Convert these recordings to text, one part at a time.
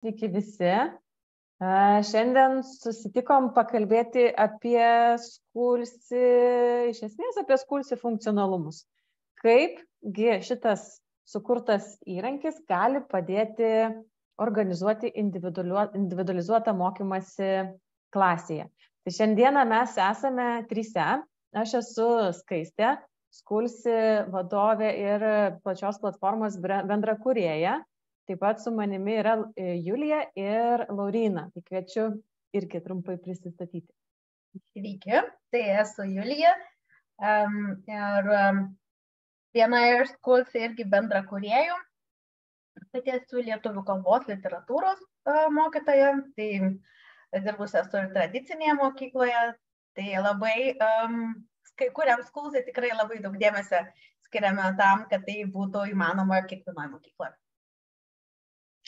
Sveiki visi. Šiandien susitikom pakalbėti apie Skulsi, iš esmės apie Skulsi funkcionalumus. Kaipgi šitas sukurtas įrankis gali padėti organizuoti individualizuotą mokymąsi klasėje. Tai šiandieną mes esame trise. Aš esu Skaistė, Skulsi vadovė ir plačios platformos bendrakūrėja. Taip pat su manimi yra Julija ir Lauryna. Tai kviečiu irgi trumpai prisistatyti. Sveiki, tai esu Julija ir viena iš Skulsi irgi bendrakūrėjų. Tai esu lietuvių kalbos literatūros mokytoja, tai dirbus esu ir tradicinėje mokykloje. Tai labai, kai kuriam Skulsi tikrai labai daug dėmesio skiriame tam, kad tai būtų įmanoma kiekvienoje mokykloje.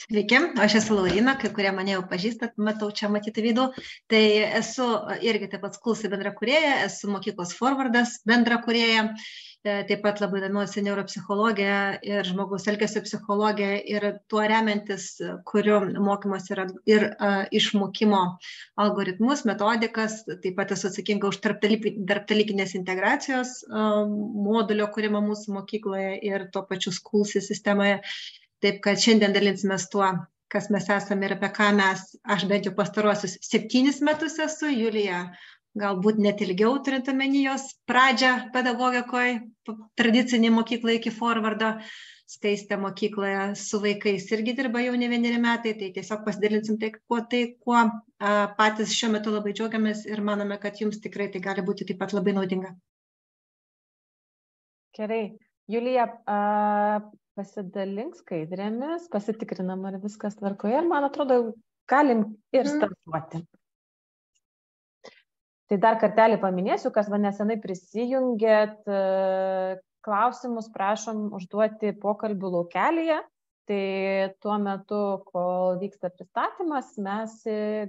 Sveiki, aš esu Lauryna, kai kurie mane jau pažįstat, matau čia matyti vidų. Tai esu irgi taip pat Skulsi bendrakūrėja, esu mokyklos Forwardas bendrakūrėja, taip pat labai domiuosi neuropsichologija ir žmogaus elgesio psichologija ir tuo remiantis, kuriu mokymas yra ir išmokimo algoritmus, metodikas, taip pat esu atsakinga už tarpdalykinės integracijos modulio kūrimą mūsų mokykloje ir tuo pačiu Skulsi sistemoje. Taip, kad šiandien dalinsimės tuo, kas mes esame ir apie ką aš bent jau pastaruosius 7 metus esu, Julija galbūt net ilgiau turint omeny jos pradžią pedagogikoje, tradicinė mokykla iki Forwardo, Skaistė mokykloje su vaikais irgi dirba jau ne 1 metai, tai tiesiog pasidalinsim kuo patys šiuo metu labai džiaugiamės ir manome, kad jums tikrai tai gali būti taip pat labai naudinga. Gerai, Julija, pasidalink skaidrėmis, pasitikrinam, ar viskas tvarkoje ir man atrodo, galim ir startuoti. Tai dar kartelį paminėsiu, kas nesenai prisijungėt, klausimus prašom užduoti pokalbių laukelyje. Tai tuo metu, kol vyksta pristatymas, mes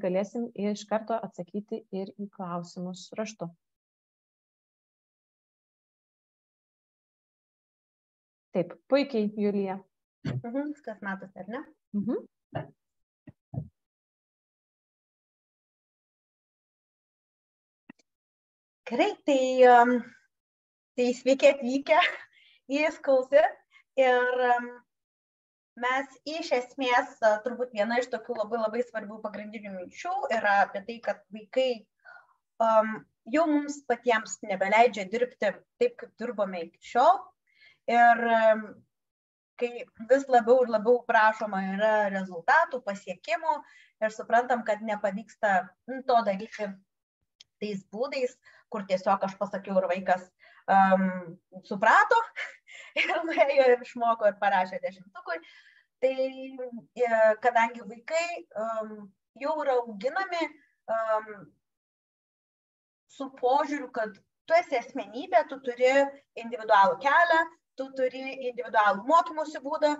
galėsim iš karto atsakyti ir į klausimus raštu. Taip, puikiai, Julija. Viskas matosi, ar ne? Gerai, tai sveiki atvykę į Skulsi ir mes iš esmės, turbūt viena iš tokių labai svarbių pagrindinių minčių yra apie tai, kad vaikai jau mums patiems nebeleidžia dirbti taip, kaip dirbome iki šiol. Ir kai vis labiau ir labiau prašoma yra rezultatų, pasiekimų ir suprantam, kad nepavyksta to daryti tais būdais, kur tiesiog aš pasakiau ir vaikas suprato ir nuėjo ir išmoko ir parašė 10-ukui. Tai kadangi vaikai jau yra auginami su požiūriu, kad tu esi asmenybė, tu turi individualų kelią, tu turi individualų mokymosi būdą,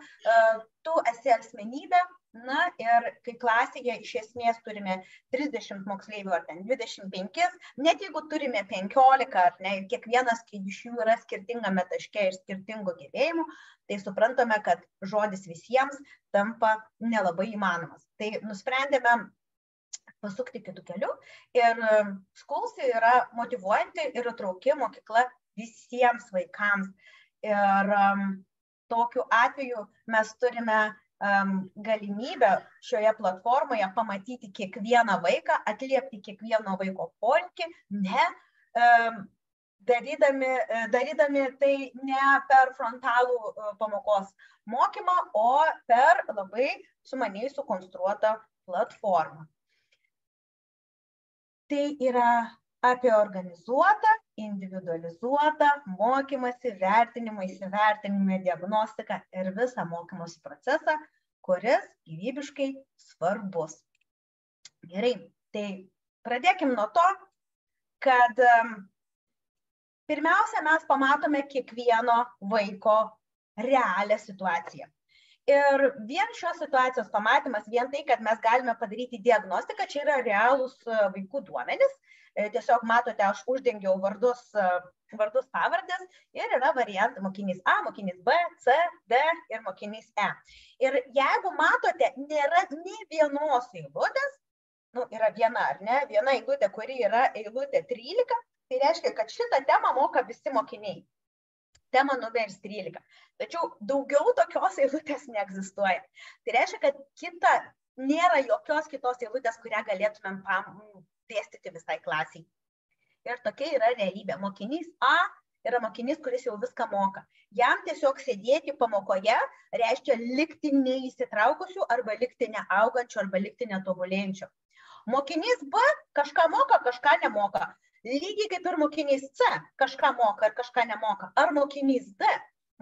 tu esi asmenybė, na ir kai klasėje iš esmės turime 30 moksleivių ar ten 25, net jeigu turime 15 ar ne, ir kiekvienas iš jų yra skirtingame taške ir skirtingų gebėjimų, tai suprantame, kad žodis visiems tampa nelabai įmanomas. Tai nusprendėme pasukti kitų kelių ir Skulsi yra motyvuojanti ir įtrauki mokykla visiems vaikams. Ir tokiu atveju mes turime galimybę šioje platformoje pamatyti kiekvieną vaiką, atliepti kiekvieno vaiko poreikį, darydami tai ne per frontalų pamokos mokymą, o per labai sumaniai sukonstruotą platformą. Tai yra apie organizuotą, individualizuotą mokymąsi, vertinimą, įsivertinimą, diagnostiką ir visą mokymosi procesą, kuris gyvybiškai svarbus. Gerai, tai pradėkim nuo to, kad pirmiausia mes pamatome kiekvieno vaiko realią situaciją. Ir vien šios situacijos pamatymas, vien tai, kad mes galime padaryti diagnostiką, čia yra realūs vaikų duomenys. Tiesiog matote, aš uždengiau vardus pavardės ir yra variantai mokinys A, mokinys B, C, D ir mokinys E. Ir jeigu matote, nėra nei vienos eilutės, yra viena, ar ne, viena eilutė, kuri yra eilutė 13, tai reiškia, kad šitą temą moka visi mokiniai. Tema numeris 13. Tačiau daugiau tokios eilutės neegzistuoja. Tai reiškia, kad nėra jokios kitos eilutės, kurią galėtumėm dėstyti visai klasiai. Ir tokia yra realybė. Mokinys A yra mokinys, kuris jau viską moka. Jam tiesiog sėdėti pamokoje reiškia likti neįsitraukusių arba likti neaugančių arba likti netobulėjančių. Mokinys B kažką moka, kažką nemoka. Lygiai kaip ir mokinys C kažką moka ir kažką nemoka. Ar mokinys D?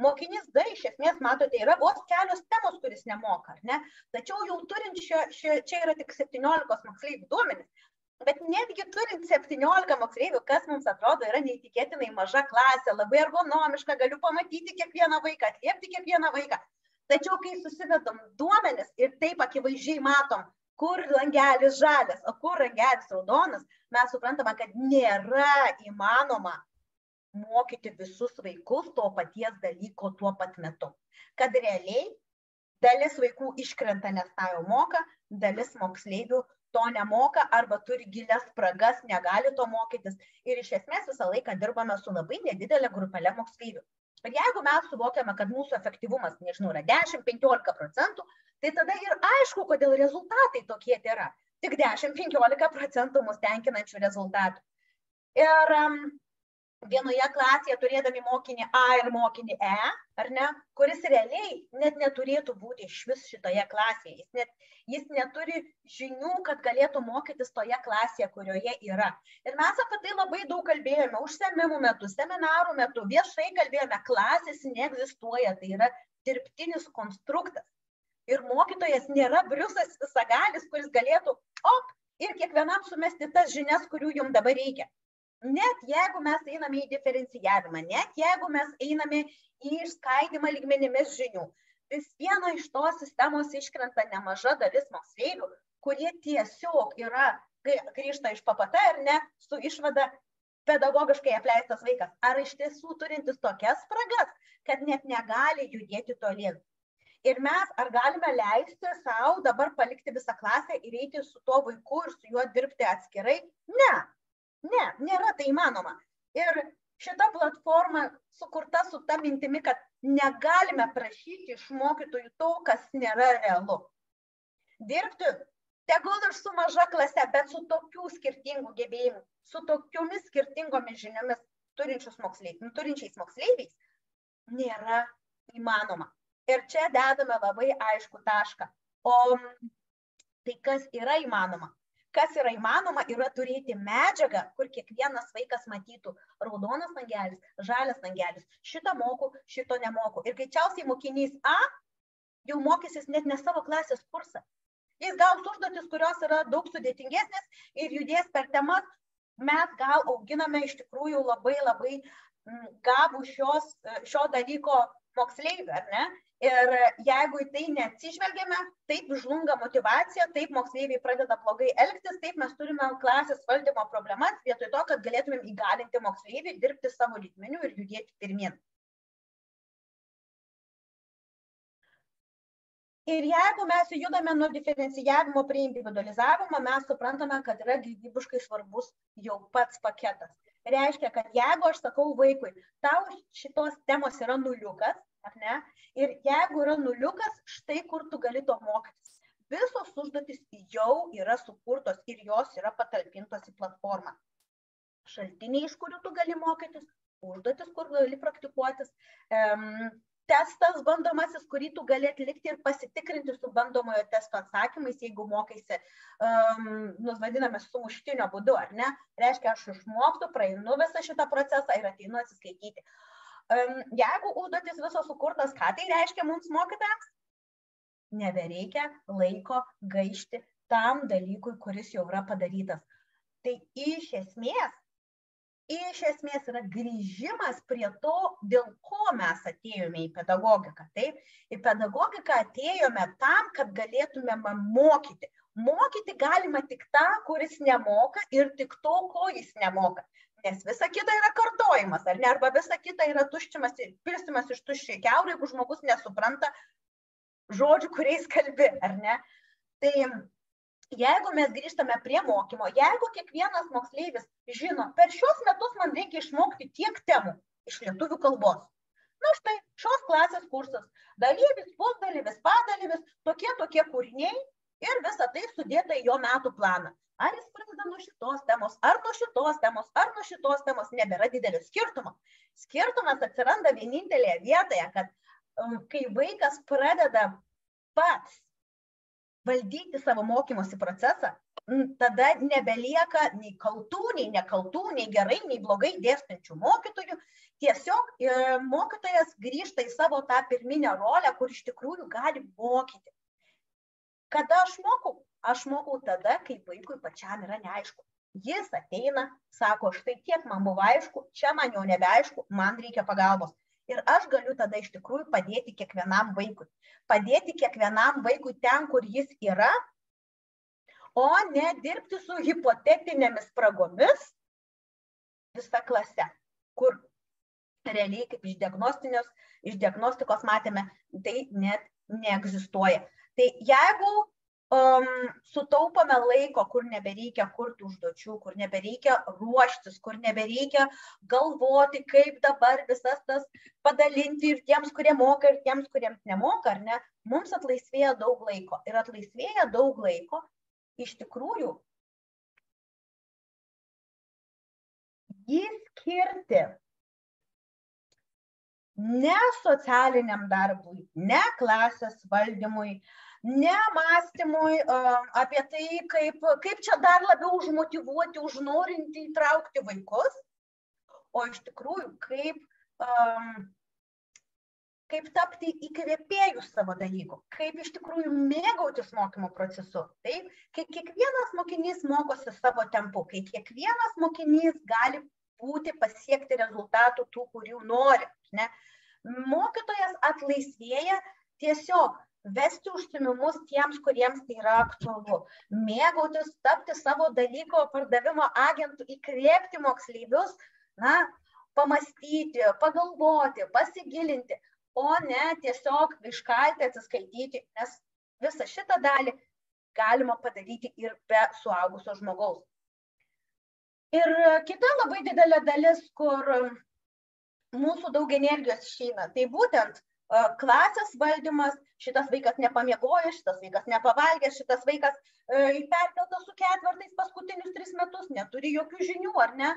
Mokinys D iš esmės, matote, yra vos kelios temos, kuris nemoka, ne? Tačiau jau turint čia yra tik 17 moksleivių duomenys. Bet netgi turint 17 moksleivių, kas mums atrodo yra neįtikėtinai maža klasė, labai ergonomiška, galiu pamatyti kiekvieną vaiką, atliepti kiekvieną vaiką. Tačiau kai susivedam duomenis ir taip akivaizdžiai matom, kur langelis žalias, o kur langelis raudonas, mes suprantame, kad nėra įmanoma mokyti visus vaikus to paties dalyko tuo pat metu. Kad realiai dalis vaikų iškrenta, nes tą jau moka, dalis moksleivių to nemoka arba turi gilias spragas, negali to mokytis. Ir iš esmės visą laiką dirbame su labai nedidelė grupelė moksleivių. Ir jeigu mes suvokiame, kad mūsų efektyvumas, nežinau, yra 10-15%, tai tada ir aišku, kodėl rezultatai tokie yra. Tik 10-15% mus tenkinančių rezultatų. Ir vienoje klasėje turėdami mokinį A ir mokinį E, ar ne, kuris realiai net neturėtų būti iš vis šitoje klasėje. Jis neturi žinių, kad galėtų mokytis toje klasėje, kurioje yra. Ir mes apie tai labai daug kalbėjome, užsiėmimų metu, seminarų metu, viešai kalbėjome, klasės neegzistuoja, tai yra dirbtinis konstruktas. Ir mokytojas nėra Briusas visagalis, kuris galėtų, ir kiekvienam sumesti tas žinias, kurių jums dabar reikia. Net jeigu mes einame į diferencijavimą, net jeigu mes einame į išskaidymą lygmenimis žinių, vis viena iš tos sistemos iškrenta nemaža dalis moksleivių, kurie tiesiog grįžta iš PPT ar ne, su išvada pedagogiškai apleistas vaikas. Ar iš tiesų turintis tokias spragas, kad net negali judėti tolyn. Ir mes ar galime leisti savo dabar palikti visą klasę ir eiti su tuo vaiku ir su juo dirbti atskirai? Ne, nėra tai įmanoma. Ir šita platforma sukurta su ta mintimi, kad negalime prašyti iš mokytojų to, kas nėra realu. Dirbti, tegul ir su maža klase, bet su tokių skirtingų gebėjimų, su tokiomis skirtingomis žiniomis turinčiais moksleiviais, nėra įmanoma. Ir čia dedame labai aišku tašką. O tai kas yra įmanoma? Kas yra įmanoma, yra turėti medžiagą, kur kiekvienas vaikas matytų raudonas langelis, žalias langelis, šitą moku, šito nemoku. Ir greičiausiai mokinys A jau mokysis net ne savo klasės kursą. Jis gaus užduotis, kurios yra daug sudėtingesnės ir judės per temas. Mes gal auginame iš tikrųjų labai gabų šio dalyko moksleivių, ar ne? Ir jeigu į tai neatsižvelgiame, taip žlunga motyvacija, taip moksleiviai pradeda blogai elgtis, taip mes turime klasės valdymo problemas, vietoj to, kad galėtumėm įgalinti moksleivį, dirbti savo lygmeniu ir judėti pirmyn. Ir jeigu mes judame nuo diferencijavimo prie individualizavimo, mes suprantame, kad yra gyvybiškai svarbus jau pats paketas. Reiškia, kad jeigu aš sakau vaikui, tau šitos temos yra nuliukas, ar ne? Ir jeigu yra nuliukas, štai kur tu gali to mokytis. Visos užduotys jau yra sukurtos ir jos yra patalpintos į platformą. Šaltiniai, iš kurių tu gali mokytis, užduotis, kur gali praktikuotis, testas bandomasis, kurį tu gali atlikti ir pasitikrinti su bandomojo testo atsakymais, jeigu mokaisi, vadiname, sumuštinio būdu, ar ne? Reiškia, aš išmokstu, praeinu visą šitą procesą ir ateinu atsiskaityti. Jeigu užduotis visos sukurtos, ką tai reiškia mums mokytojams? Nebereikia laiko gaišti tam dalykui, kuris jau yra padarytas. Tai iš esmės iš esmės yra grįžimas prie to, dėl ko mes atėjome į pedagogiką. Taip, į pedagogiką atėjome tam, kad galėtume mokyti. Mokyti galima tik tą, kuris nemoka ir tik to, ko jis nemoka. Nes visa kita yra kartojimas, ar ne? Arba visa kita yra tuščiamas ir pilstymas iš tuščio į kiaurą, jeigu žmogus nesupranta žodžių, kuriais kalbi, ar ne? Tai jeigu mes grįžtame prie mokymo, jeigu kiekvienas moksleivis žino, per šios metus man reikia išmokti tiek temų iš lietuvių kalbos. Na štai, šios klasės kursas, dalyvis, pusdalyvis, padalyvis, tokie kūriniai ir visa tai sudėta į jo metų planą. Ar jis pradeda nuo šitos temos, ar nuo šitos temos, ar nuo šitos temos, nebėra didelio skirtumo. Skirtumas atsiranda vienintelėje vietoje, kad kai vaikas pradeda pats valdyti savo mokymosi procesą, tada nebelieka nei kaltų, nei nekaltų, nei gerai, nei blogai dėstančių mokytojų. Tiesiog mokytojas grįžta į savo tą pirminę rolę, kur iš tikrųjų gali mokyti. Kada aš mokau? Aš mokau tada, kai vaikui pačiam yra neaišku. Jis ateina, sako, štai tiek man buvo aišku, čia man jau nebeaišku, man reikia pagalbos. Ir aš galiu tada iš tikrųjų padėti kiekvienam vaikui. Padėti kiekvienam vaikui ten, kur jis yra, o ne dirbti su hipotetinėmis spragomis visą klasę, kur realiai kaip iš diagnostikos matėme, tai net neegzistuoja. Tai jeigu sutaupome laiko, kur nebereikia kurti užduočių, kur nebereikia ruoštis, kur nebereikia galvoti, kaip dabar visas tas padalinti ir tiems, kurie moka, ir tiems, kuriems nemoka, ar ne, mums atlaisvėja daug laiko. Ir atlaisvėja daug laiko iš tikrųjų jį skirti ne socialiniam darbui, ne klasės valdymui, ne mąstymui apie tai, kaip čia dar labiau užmotyvuoti, užnorinti, įtraukti vaikus, o iš tikrųjų, kaip tapti įkvėpėjus savo dalykų, kaip iš tikrųjų mėgautis mokymo procesu. Taip, kai kiekvienas mokinys mokosi savo tempu, kai kiekvienas mokinys gali pasiekti rezultatų tų, kurių nori. Ne? Mokytojas atlaisvėja tiesiog vesti užsiėmimus tiems, kuriems tai yra aktualu. Mėgautis, tapti savo dalyko pardavimo agentų, įkvėpti moksleivius, pamastyti, pagalvoti, pasigilinti, o ne tiesiog iškalti, atsiskaityti, nes visą šitą dalį galima padaryti ir be suaugusio žmogaus. Ir kita labai didelė dalis, kur mūsų daug energijos išeina, tai būtent klasės valdymas, šitas vaikas nepamiegoja, šitas vaikas nepavalgė, šitas vaikas perkeltas su ketvirtais paskutinius 3 metus, neturi jokių žinių, ar ne?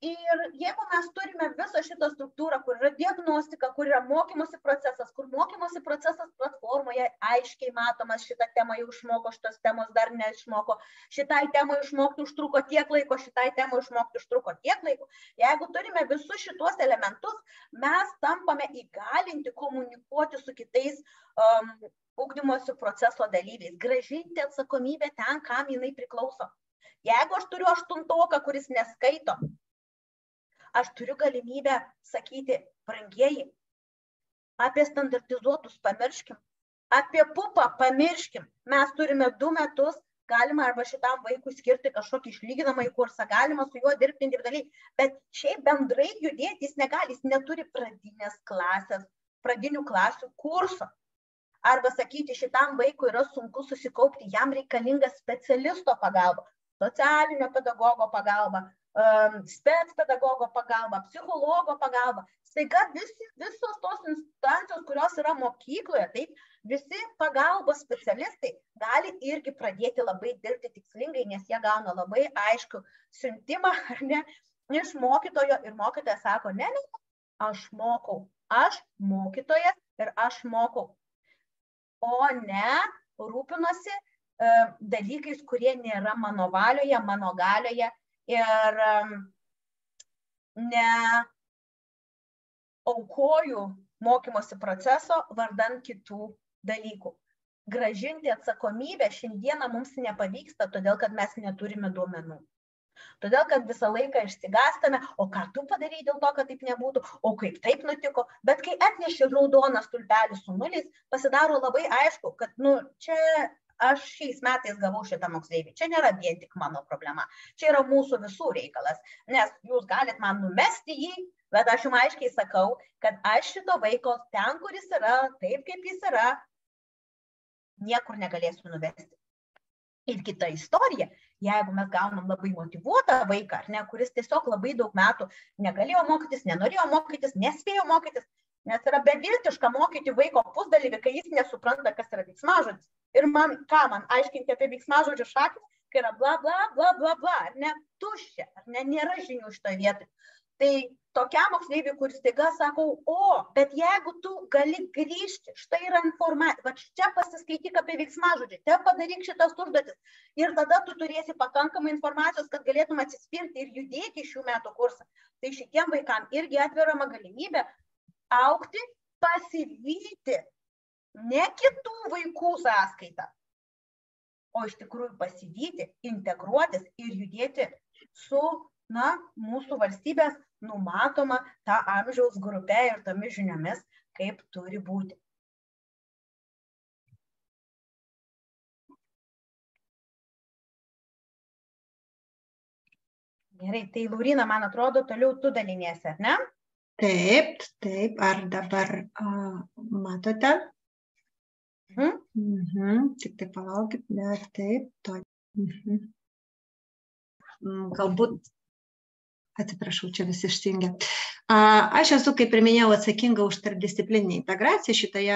Ir jeigu mes turime visą šitą struktūrą, kur yra diagnostika, kur yra mokymosi procesas, kur mokymosi procesas platformoje aiškiai matomas, šitą temą jau išmoko, šitos temos dar neišmoko, šitai temai išmokti užtruko tiek laiko, šitai temai išmokti užtruko tiek laiko. Jeigu turime visus šitos elementus, mes tampame įgalinti komunikuoti su kitais ugdymosi proceso dalyviais, grąžinti atsakomybę ten, kam jinai priklauso. Jeigu aš turiu 8-oką, kuris neskaito, aš turiu galimybę sakyti, brangieji, apie standartizuotus pamirškim, apie pupą pamirškim. Mes turime 2 metus, galima arba šitam vaikui skirti kažkokį išlyginamąjį kursą, galima su juo dirbti individualiai, bet šiaip bendrai judėti jis negali, jis neturi pradinių klasių kurso. Arba sakyti, šitam vaikui yra sunku susikaupti, jam reikalinga specialisto pagalba, socialinio pedagogo pagalba, spec pedagogo pagalba, psichologo pagalba. Staiga visos tos instancijos, kurios yra mokykloje, taip, visi pagalbos specialistai gali irgi pradėti labai dirbti tikslingai, nes jie gauna labai aiškų siuntimą, ar ne, iš mokytojo ir mokytojas sako, ne, aš mokau, aš mokytojas ir aš mokau, o ne rūpinosi dalykais, kurie nėra mano valioje, mano galioje. Ir ne aukoju mokymosi proceso vardan kitų dalykų. Grąžinti atsakomybę šiandieną mums nepavyksta, todėl kad mes neturime duomenų. Todėl, kad visą laiką išsigąstame, o ką tu padarei dėl to, kad taip nebūtų, o kaip taip nutiko. Bet kai atneši raudoną stulpelį su nuliais, pasidaro labai aišku, kad čia aš šiais metais gavau šitą moksleivį. Čia nėra vien tik mano problema. Čia yra mūsų visų reikalas. Nes jūs galit man numesti jį, bet aš jums aiškiai sakau, kad aš šito vaiko ten, kur jis yra, taip kaip jis yra, niekur negalėsiu nuvesti. Ir kita istorija, jeigu mes gaunam labai motyvuotą vaiką, kuris tiesiog labai daug metų negalėjo mokytis, nenorėjo mokytis, nespėjo mokytis, nes yra beviltiška mokyti vaiko pusdalyvį, kai jis nesupranta, kas yra veiksmažodis. Ir man aiškinti apie veiksmažodžių šaknis, kai yra bla, bla, bla, bla, bla, tuščia, nėra žinių šitoje vietoje. Tai tokiam moksleiviui, kuris staiga sako, bet jeigu tu gali grįžti, štai yra informacija, va čia pasiskaityk apie veiksmažodžius, čia padaryk šitas užduotis ir tada tu turėsi pakankamai informacijos, kad galėtum atsispirti ir judėti šių metų kursą. Tai šitiem vaikam irgi atverama galimybė augti, pasivyti ne kitų vaikų sąskaitą, o iš tikrųjų pasivyti, integruotis ir judėti su mūsų valstybės numatoma tą amžiaus grupę ir tomis žiniomis, kaip turi būti. Gerai, tai Laurina, man atrodo, toliau tu daliniesi, ar ne? Taip, ar dabar matote? Tik tai palaukit, bet taip, to. Galbūt atsiprašau, čia visi išsijungia. Aš esu, kaip ir minėjau, atsakinga už tarpdisciplininę integraciją šitoje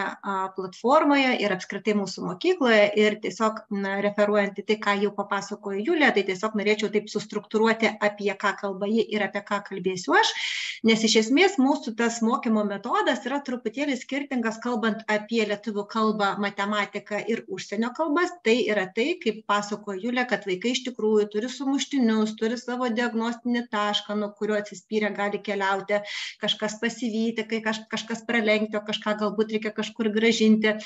platformoje ir apskritai mūsų mokykloje. Ir tiesiog referuojant į tai, ką jau papasakojo Julija, tai tiesiog norėčiau taip sustruktūruoti, apie ką kalba ji ir apie ką kalbėsiu aš. Nes iš esmės mūsų tas mokymo metodas yra truputėlį skirtingas, kalbant apie lietuvių kalbą, matematiką ir užsienio kalbas. Tai yra tai, kaip pasakojo Julija, kad vaikai iš tikrųjų turi sumuštinius, turi savo diagnostinį tašką, nuo kurio atsispyrę gali keliauti, kažkas pasivyti, kai kažkas pralenkti, o kažką galbūt reikia kažkur gražinti.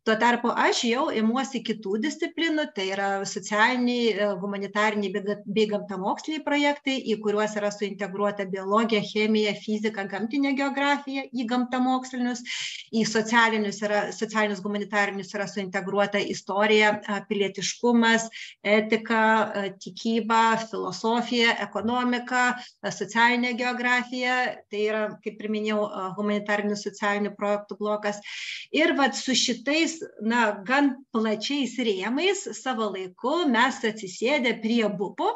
Tuo tarpu aš jau imuosi kitų disciplinų, tai yra socialiniai, humanitariniai bei gamtamoksliniai projektai, į kuriuos yra suintegruota biologija, chemija, fizika, gamtinė geografija, į gamtamokslinius, į socialinius humanitarinius yra suintegruota istorija, pilietiškumas, etika, tikyba, filosofija, ekonomika, socialinė geografija, tai yra, kaip ir minėjau, humanitarinių socialinių projektų blokas. Ir su šitais gan plačiais rėmais savo laiku mes atsisėdę prie BUPO,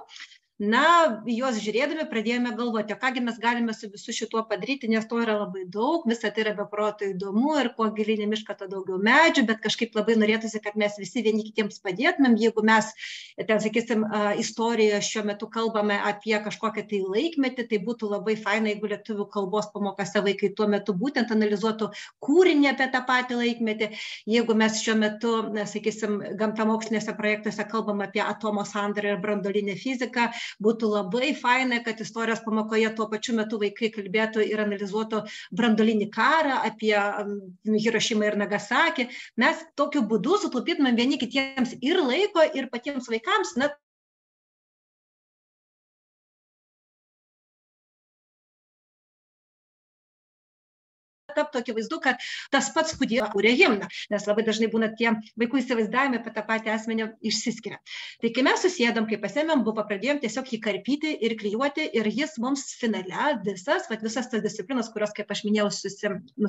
juos žiūrėdami pradėjome galvoti, kągi mes galime su visu šituo padaryti, nes to yra labai daug, visa tai yra be proto įdomu ir kuo gilyn į mišką, to daugiau medžių, bet kažkaip labai norėtųsi, kad mes visi vieni kitiems padėtumėm, jeigu mes, ten sakysim, istorijoje šiuo metu kalbame apie kažkokią tai laikmetį, tai būtų labai faina, jeigu lietuvių kalbos pamokose vaikai tuo metu būtent analizuotų kūrinį apie tą patį laikmetį. Jeigu mes šiuo metu, sakysim, gamtamoksliniuose projektuose kalbam apie atomo sandarą ir branduolinę fiziką, būtų labai faina, kad istorijos pamokoje tuo pačiu metu vaikai kalbėtų ir analizuotų branduolinį karą, apie Hirošimą ir Nagasakį. Mes tokiu būdu sutaupytumėm vieni kitiems ir laiko, ir patiems vaikams, taptų akivaizdu, kad tas pats kūrė himną, nes labai dažnai būna tie vaikų įsivaizdavimai apie tą patį asmenį išsiskiria. Tai kai mes susėdom, kai pasėmėm, pradėjom tiesiog jį karpyti ir klijuoti ir jis mums finale visas tas disciplinas, kurios, kaip aš minėjau,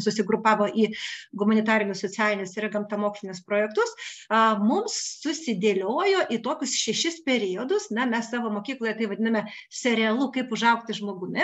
susigrupavo į humanitarinius, socialinius ir gamtamokslinius projektus, mums susidėliojo į tokius 6 periodus, mes savo mokykloje tai vadiname serialu, kaip užaugti žmogumi.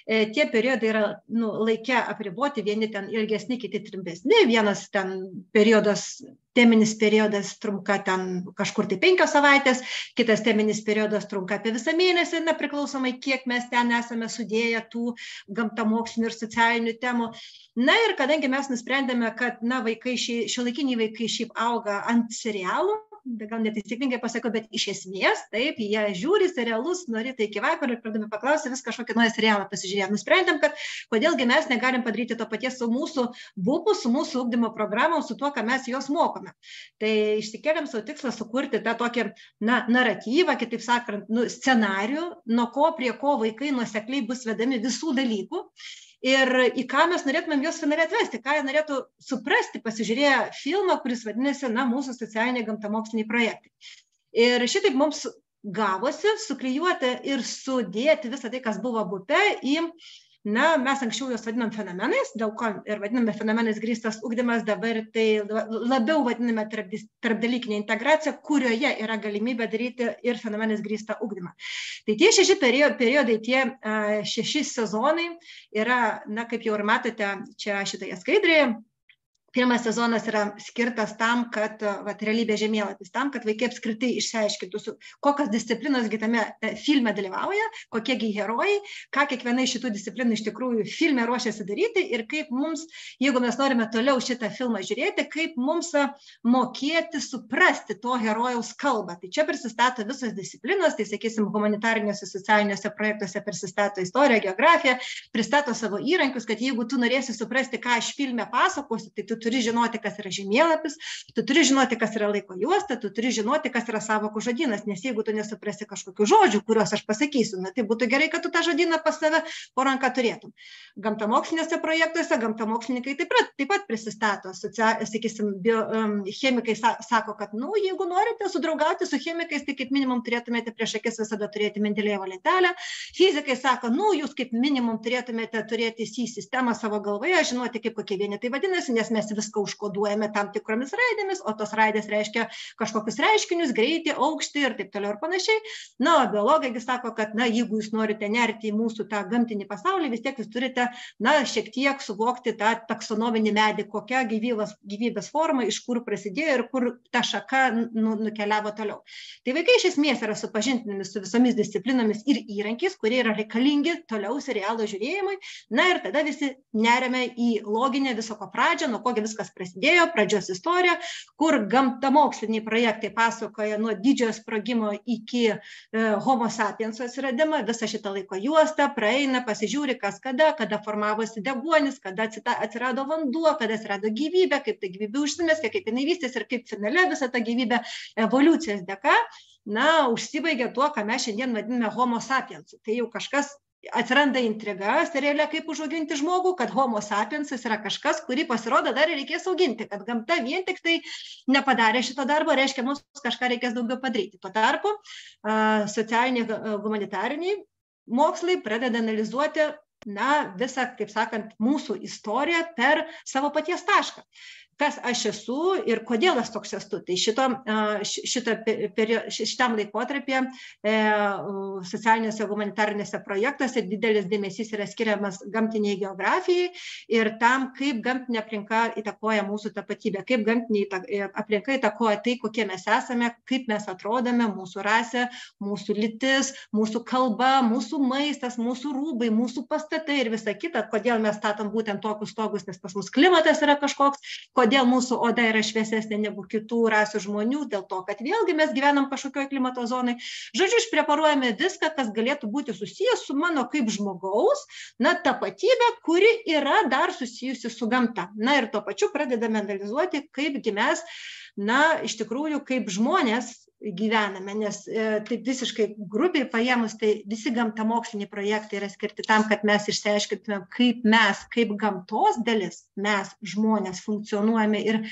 Tie periodai yra laike apriboti, vieni ten ilgesni, kiti trumpesni. Vienas ten periodas, teminis periodas trunka ten kažkur tai 5 savaitės, kitas teminis periodas trunka apie visą mėnesį, priklausomai kiek mes ten esame sudėję tų gamtamokslinių ir socialinių temų. Ir kadangi mes nusprendėme, kad šiuolaikiniai vaikai šiaip auga ant serialų, gal netaisyklingai pasakiau, bet iš esmės, taip, jie žiūri serialus nuo ryto iki vakaro ir pradami paklausė vis kažkokį naują serialą pasižiūrėję. Nusprendėm, kad kodėlgi mes negalim padaryti to paties su mūsų BUP-u, su mūsų ugdymo programom, su tuo, ką mes juos mokome. Tai išsikėlėm savo tikslą sukurti tą tokį naratyvą, kitaip sakant, scenarijų, nuo ko prie ko vaikai nuosekliai bus vedami visų dalykų. Ir į ką mes norėtumėm juos finaliai atvesti, ką jie norėtų suprasti, pasižiūrėję filmą, kuris vadinasi, mūsų socialiniai gamtamoksliniai projektai. Ir šitaip mums gavosi suklijuoti ir sudėti visą tai, kas buvo BUP-e į, mes anksčiau juos vadinam fenomenais, dėl ko ir vadiname fenomenais grįstas ugdymas, dabar tai labiau vadiname tarpdalykinė integracija, kurioje yra galimybė daryti ir fenomenais grįstą ugdymą. Tai tie 6 periodai, tie 6 sezonai yra, kaip jau ir matote čia šitoje skaidrėje, pirmas sezonas yra skirtas tam, kad realybės žemėlapis, tam, kad vaikai apskritai išsiaiškintų, kokios disciplinos tame filme dalyvauja, kokiegi herojai, ką kiekviena iš šitų disciplinų iš tikrųjų filme ruošiasi daryti ir kaip mums, jeigu mes norime toliau šitą filmą žiūrėti, kaip mums mokėti suprasti to herojaus kalbą. Tai čia prisistato visos disciplinos, tai sakysim, humanitariniuose, socialiniuose projektuose prisistato istorija, geografija, pristato savo įrankius, kad jeigu tu norėsi suprasti, ką aš filme pasakosiu, tai tu turi žinoti, kas yra žemėlapis, tu turi žinoti, kas yra laiko juosta, tu turi žinoti, kas yra sąvokų žodynas, nes jeigu tu nesuprasi kažkokių žodžių, kuriuos aš pasakysiu, tai būtų gerai, kad tu tą žodyną pas save po ranką turėtum. Gamtamoksliniuose projektuose gamtamokslininkai taip pat prisistato, sakysim, chemikai sako, kad, jeigu norite sudraugauti su chemikais, tai kaip minimum turėtumėte prieš akis visada turėti Mendelejevo lentelę. Fizikai sako, jūs kaip minimum turėtumėte turėti sistemą savo galvoje, žinoti, kaip kokie vienetai vadinasi, nes mes viską užkoduojame tam tikromis raidėmis, o tos raidės reiškia kažkokius reiškinius, greitį, aukštį ir taip toliau ir panašiai. O biologai sako, kad jeigu jūs norite nerti į mūsų tą gamtinį pasaulį, vis tiek jūs turite šiek tiek suvokti tą taksonominį medį, kokia gyvybės forma, iš kur prasidėjo ir kur ta šaka nukeliavo toliau. Tai vaikai iš esmės yra supažindinami su visomis disciplinomis ir įrankiais, kurie yra reikalingi toliau serialo žiūrėjimui. Ir tada visi neriame į loginę viso ko pradžią, nuo kogi viskas prasidėjo, pradžios istorija, kur gamtamoksliniai projektai pasakoja nuo didžiojo sprogimo iki Homo sapienso atsiradimą, visą šitą laiko juostą, praeina, pasižiūri, kas kada formavosi deguonis, kada atsirado vanduo, kada atsirado gyvybė, kaip ta gyvybė užsimeskė, kaip jinai vystėsi ir kaip finale visą tą gyvybę evoliucijos dėka, užsibaigia tuo, ką mes šiandien vadiname Homo sapiensu. Tai jau kažkas atsiranda intriga, seriale kaip užauginti žmogų, kad Homo sapiensas yra kažkas, kurį pasirodo dar reikės auginti, kad gamta vien tik tai nepadarė šito darbo, reiškia, mums kažką reikės daugiau padaryti. Tuo tarpu socialiniai humanitariniai mokslai pradeda analizuoti visą, kaip sakant, mūsų istoriją per savo paties tašką. Kas aš esu ir kodėl aš toks esu. Tai šitam laikotarpyje socialiniuose humanitariniuose projektuose didelis dėmesys yra skiriamas gamtiniai geografijai ir tam, kaip gamtinė aplinka įtakoja mūsų tapatybę, kaip gamtinė aplinka įtakoja tai, kokie mes esame, kaip mes atrodome, mūsų rasė, mūsų lytis, mūsų kalba, mūsų maistas, mūsų rūbai, mūsų pastatai ir visa kita, kodėl mes statom būtent tokius stogus, nes pas mus klimatas yra kažkoks, kodėl mūsų oda yra šviesesnė negu kitų rasių žmonių, dėl to, kad vėlgi mes gyvenam kažkokioje klimato zonai. Žodžiu, išpreparuojame viską, kas galėtų būti susijęs su mano kaip žmogaus, tapatybė, kuri yra dar susijusi su gamta. Ir tuo pačiu pradedame analizuoti, kaipgi mes, iš tikrųjų, kaip žmonės gyvename, nes taip visiškai grubiai paėmus, tai visi gamtamoksliniai projektai yra skirti tam, kad mes išsiaiškintumėm, kaip mes, kaip gamtos dalis, mes žmonės funkcionuojame ir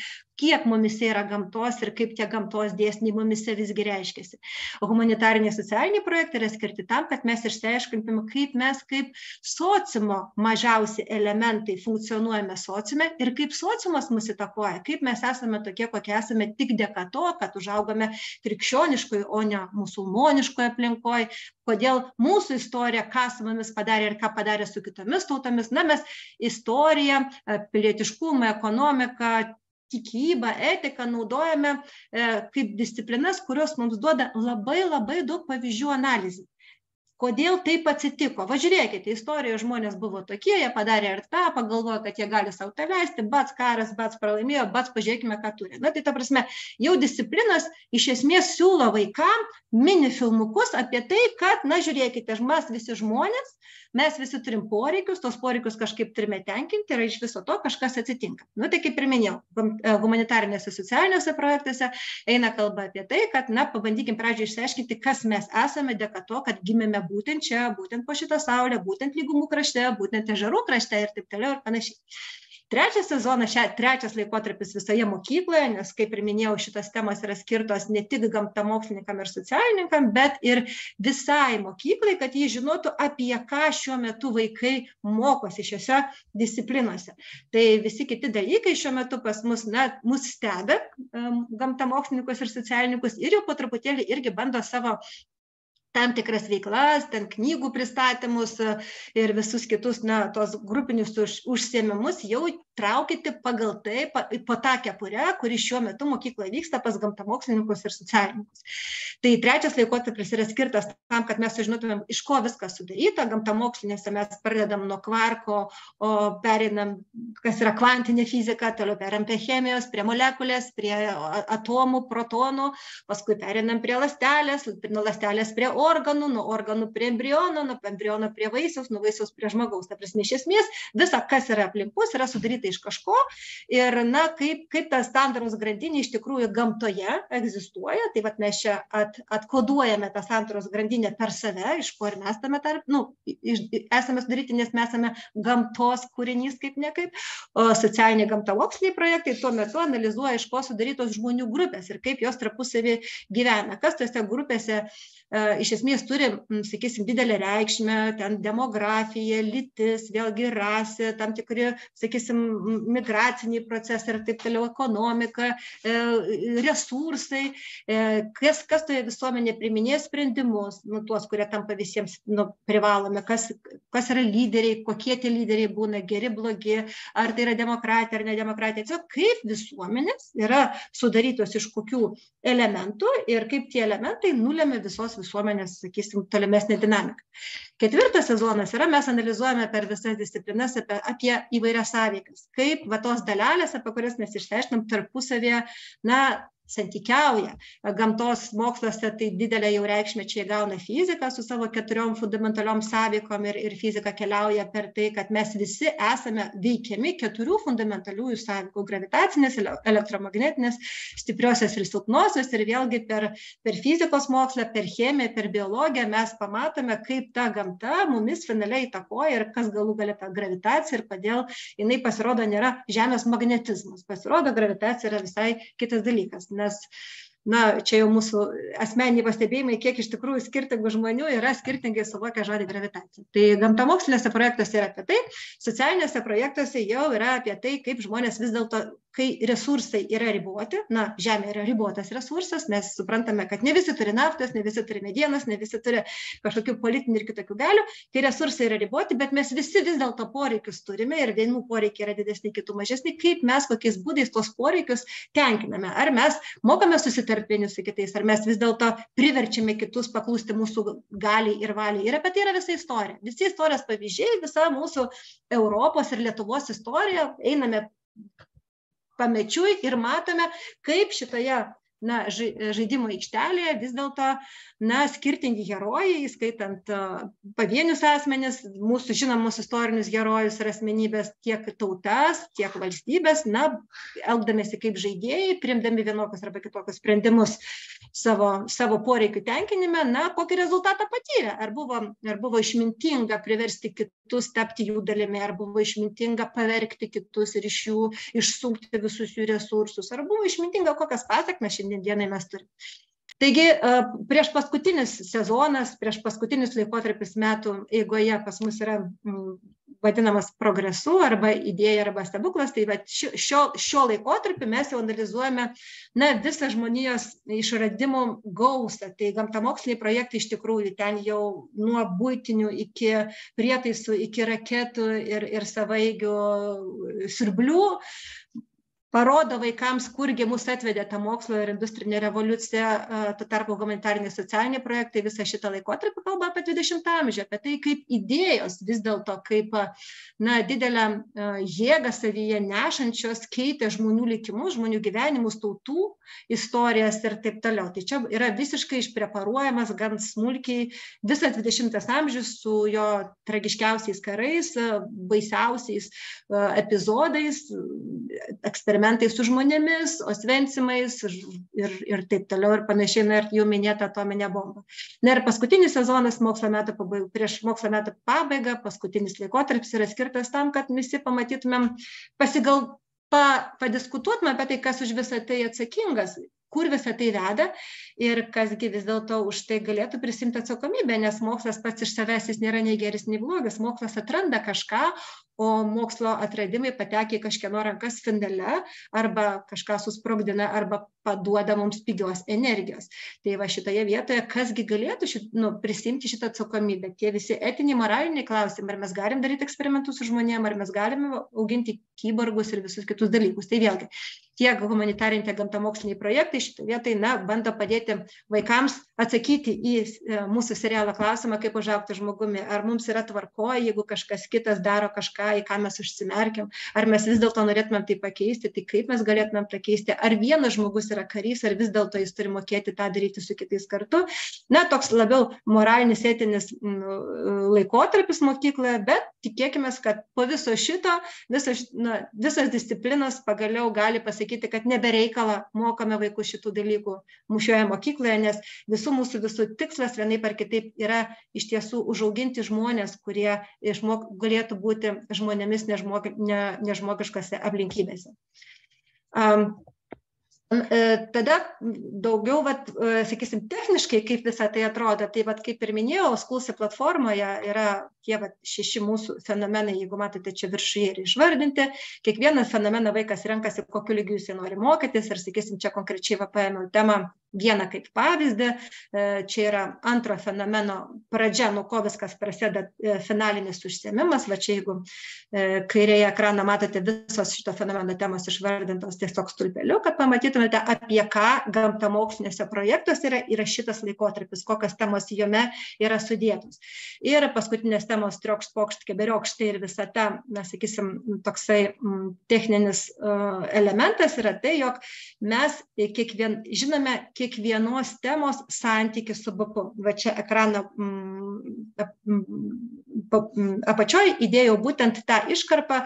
kiek mumise yra gamtos ir kaip tie gamtos dėsniai mumise visgi reiškiasi. O humanitariniai socialiniai projektai yra skirti tam, kad mes išsiaiškintume, kaip mes kaip sociumo mažiausi elementai funkcionuojame sociume ir kaip sociumas mus įtakoja, kaip mes esame tokie, kokie esame tik dėka to, kad užaugame krikščioniškoje, o ne musulmoniškoje aplinkoje, kodėl mūsų istorija, ką su mumis padarė ir ką padarė su kitomis tautomis. Mes istoriją, pilietiškumą, ekonomiką, tikybą, etiką naudojame kaip disciplinas, kurios mums duoda labai daug pavyzdžių analizai. kodėl taip atsitiko. Va žiūrėkite, istorijoje žmonės buvo tokie, jie padarė ir tą, pagalvojo, kad jie gali sau tą leisti, bats karas, bats pralaimėjo, bats pažiūrėkime, ką turi. Na tai ta prasme, jau disciplinas iš esmės siūlo vaikam mini filmukus apie tai, kad, na žiūrėkite, mes visi žmonės, mes visi turim poreikius, tos poreikius kažkaip turime tenkinti ir iš viso to kažkas atsitinka. Nu tai kaip ir minėjau, humanitarinėse socialiniuose projektuose eina kalba apie tai, kad, na, pabandykim pradžioje išsiaiškinti, kas mes esame dėka to, kad gimėme būtent čia, būtent po šitą saulę, būtent lygumų krašte, būtent ežerų krašte ir taip toliau ir panašiai. Trečias sezonas, trečias laikotarpis visoje mokykloje, nes, kaip ir minėjau, šitos temos yra skirtos ne tik gamtamokslininkam ir socialininkam, bet ir visai mokyklai, kad jie žinotų, apie ką šiuo metu vaikai mokosi šiose disciplinuose. Tai visi kiti dalykai šiuo metu pas mus, na, mus stebia gamtamokslininkus ir socialininkus ir jau po truputėlį irgi bando savo tam tikras veiklas, ten knygų pristatymus ir visus kitus, na, tos grupinius užsiėmimus jau traukyti pagal tai, po tą kepurę, kuri šiuo metu mokykloje vyksta pas gamtamokslininkus ir socialininkus. Tai trečias laikotarpis yra skirtas tam, kad mes sužinotumėm, iš ko viskas sudaryta. Gamtamokslinėse mes pradedam nuo kvarko, o pereinam, kas yra kvantinė fizika, toliau pereinam prie chemijos, prie molekulės, prie atomų, protonų, paskui pereinam prie ląstelės, nuo ląstelės prie organų, nuo organų prie embriono, nuo embriono prie vaisiaus, nuo vaisiaus prie žmogaus. Ta prasme, iš esmės, visa, kas yra aplinkos, yra sudaryta iš kažko ir, na, kaip ta sandaros grandinė iš tikrųjų gamtoje egzistuoja, tai vat mes čia atkoduojame tą sandaros grandinę per save, iš ko ir mes tame tarp, nu, esame sudaryti, nes mes esame gamtos kūrinys kaip nekaip, o socialiniai gamtamoksliniai projektai tuo metu analizuoja, iš ko sudarytos žmonių grupės ir kaip jos tarpusavį gyvena, kas tose grupėse iš esmės turi, sakysim, didelę reikšmę, ten demografija, lytis, vėlgi rasė, tam tikri, sakysim, migraciniai procesai ir taip toliau, ekonomika, resursai, kas toje visuomenėje priiminėja sprendimus, nu, tuos, kurie tampa visiems privalomi, kas yra lyderiai, kokie tie lyderiai būna, geri, blogi, ar tai yra demokratija ar nedemokratija. Tiesiog kaip visuomenės yra sudarytos iš kokių elementų ir kaip tie elementai nulemia visos visuomenės, sakysim, tolimesnė dinamika. Ketvirtas sezonas yra, mes analizuojame per visas disciplinas apie įvairias sąveikas, kaip va tos dalelės, apie kurias mes išsiaiškinam tarpusavėje, na, santykiauja. Gamtos moksluose tai didelė jau reikšmė čia įgauna fizika su savo 4 fundamentaliom sąveikom ir fizika keliauja per tai, kad mes visi esame veikiami 4 fundamentaliųjų sąveikų - gravitacinės, elektromagnetinės, stipriosios ir silpnosios, ir vėlgi per fizikos mokslą, per chemiją, per biologiją mes pamatome, kaip ta gamta mumis finaliai įtakoja ir kas galų galia ta gravitacija ir kodėl jinai pasirodo nėra Žemės magnetizmas. Pasirodo, gravitacija yra visai kitas dalykas. Nes, na, čia jau mūsų asmeniniai pastebėjimai, kiek iš tikrųjų skirtingų žmonių yra skirtingai suvokia žodį gravitacija. Tai gamtamoksliniuose projektuose yra apie tai, socialiniuose projektuose jau yra apie tai, kaip žmonės vis dėlto, kai resursai yra riboti, na, Žemė yra ribotas resursas, mes suprantame, kad ne visi turi naftos, ne visi turi medienos, ne visi turi kažkokių politinių ir kitokių galių, tai resursai yra riboti, bet mes visi vis dėlto poreikius turime ir vienų poreikiai yra didesni, kitų mažesni, kaip mes kokiais būdais tos poreikius tenkiname. Ar mes mokame susitarti vieni su kitais, ar mes vis dėlto priverčiame kitus paklusti mūsų galiai ir valiai. Ir apie tai yra visa istorija. Visi istorijos pavyzdžiai, visa mūsų Europos ir Lietuvos istorija, einame pamečiui ir matome, kaip šitoje, na, žaidimo aikštelėje vis dėlto, na, skirtingi herojai, įskaitant pavienius asmenis, mūsų žinomus istorinius herojus ir asmenybės, tiek tautas, tiek valstybės, na, elgdamėsi kaip žaidėjai, priimdami vienokius arba kitokius sprendimus savo poreikių tenkinime, na, kokį rezultatą patyrė. Ar buvo išmintinga priversti kitus tapti jų dalimi, ar buvo išmintinga pavergti kitus ir iš jų išsunkti visus jų resursus, ar buvo išmintinga, kokias pasekmes šiandienai mes turime. Taigi, prieš paskutinis sezonas, prieš paskutinis laikotarpis metų eigoje pas mus yra vadinamas progresu arba idėja arba stebuklas. Tai šio laikotarpį mes jau analizuojame, na, visą žmonijos išradimų gausą. Tai gamtamoksliniai projektai iš tikrųjų ten jau nuo buitinių iki prietaisų, iki raketų ir savaigių siurblių. parodo vaikams, kurgi mus atvedė ta mokslo ir industrinė revoliucija, tuo tarpu humanitariniai socialiniai projektai visą šitą laikotarpį kalba apie 20 amžių, apie tai, kaip idėjos vis dėlto, kaip didelę jėgą savyje nešančios keitė žmonių likimus, žmonių gyvenimus, tautų istorijas ir taip toliau. Tai čia yra visiškai išpreparuojamas gan smulkiai visas 20 amžius su jo tragiškiausiais karais, baisiausiais epizodais, eksperimentai su žmonėmis, osvencimais ir taip toliau ir panašiai, ir jau minėta atominė bomba. Ir paskutinis sezonas prieš mokslo metų pabaigą, paskutinis laikotarpis yra skirtas tam, kad visi pamatytumėm, padiskutuotume apie tai, kas už visą tai atsakingas, kur visą tai veda ir kasgi vis dėlto už tai galėtų prisimti atsakomybę, nes mokslas pats iš savęs jis nėra nei geris, nei blogas, mokslas atranda kažką, o mokslo atradimai patekia į kažkieno rankas finale arba kažką susprogdina arba paduoda mums pigios energijos. Tai va šitoje vietoje, kasgi galėtų prisimti šitą atsakomybę, tie visi etiniai, moraliniai klausimai, ar mes galim daryti eksperimentus su žmonėm, ar mes galime auginti kyborgus ir visus kitus dalykus. Tai vėlgi, tiek humanitariniai, tiek gamtamoksliniai projektai šitoje vietoje bando padėti vaikams atsakyti į mūsų serialo klausimą, kaip užaugti žmogumi. Ar mums yra tvarkoje, jeigu kažkas kitas daro kažką, į ką mes užsimerkiam, ar mes vis dėlto norėtumėm tai pakeisti, tai kaip mes galėtumėm tai keisti, ar vienas žmogus yra karys, ar vis dėlto jis turi mokėti tą daryti su kitais kartu. Toks labiau moralinis, etinis laikotarpis mokykloje, bet tikėkime, kad po viso šito, visas disciplinas pagaliau gali pasakyti, kad nebereikala mokame vaikus šitų dalykų šioje mokykloje, nes visų tikslas vienaip ar kitaip yra iš tiesų užauginti žmonės, kurie galėtų būti žmonėmis nežmogiškose aplinkybėse. Tada daugiau, sakysim, techniškai, kaip visą tai atrodo, tai kaip ir minėjau, Skulsi platformoje yra tie 6 mūsų fenomenai, jeigu matote, čia viršuje yra išvardinti. Kiekvieną fenomeną vaikas renkasi, kokiu lygiu jis nori mokytis, ir, sakysim, čia konkrečiai paėmiau temą vieną kaip pavyzdį. Čia yra antro fenomeno pradžia, nuo ko viskas prasideda, finalinis užsiėmimas. Va čia, jeigu kairėje ekraną matote, visos šito fenomeno temos išvardintos tiesiog stulpeliu, kad pamatytumėte, apie ką gamtamoksliniuose projektuose yra šitas laikotarpis, kokios temos jame yra sudėtos. Ir paskutinės temos triokšt, pokšt, keberiokšt ir visa ta, sakysim, toksai techninis elementas yra tai, jog mes žinome kiekvienos temos santykį su BPU. Va čia ekrano apačioje įdėjau būtent tą iškarpą,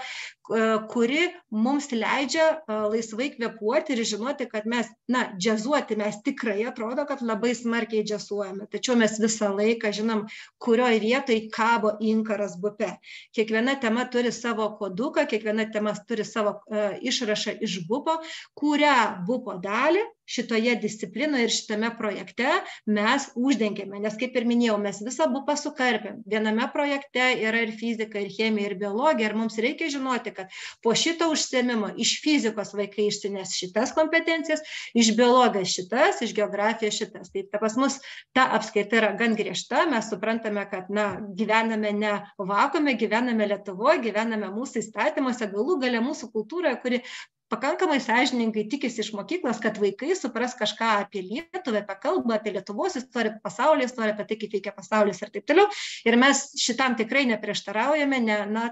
kuri mums leidžia laisvai kvėpuoti ir žinoti, kad mes, džiazuoti mes tikrai atrodo, kad labai smarkiai džiazuojame, tačiau mes visą laiką žinom, kurioje vietoje kabo inkaras BPE. Kiekviena tema turi savo koduką, kiekviena tema turi savo išrašą iš BPO, kurią BPO dalį šitoje disciplinoje ir šitame projekte mes uždengėme, nes kaip ir minėjau, mes visą BPO sukarpėm. Viename projekte yra ir fizika, ir chemija, ir biologija, ir mums reikia žinoti, kad po šito užsiėmimo iš fizikos vaikai išsineš šitas kompetencijas, iš biologijos šitas, iš geografijos šitas. Tai pas mus ta apskaita yra gan griežta, mes suprantame, kad gyvename ne vakuume, gyvename Lietuvoje, gyvename mūsų įstatymuose, galų gale mūsų kultūroje, kuri pakankamai sąžiningai tikisi iš mokyklos, kad vaikai supras kažką apie Lietuvą, apie kalbą, apie Lietuvos istoriją, pasaulio istoriją, apie tai, kaip veikia pasaulis ir taip toliau. Ir mes šitam tikrai neprieštaraujame,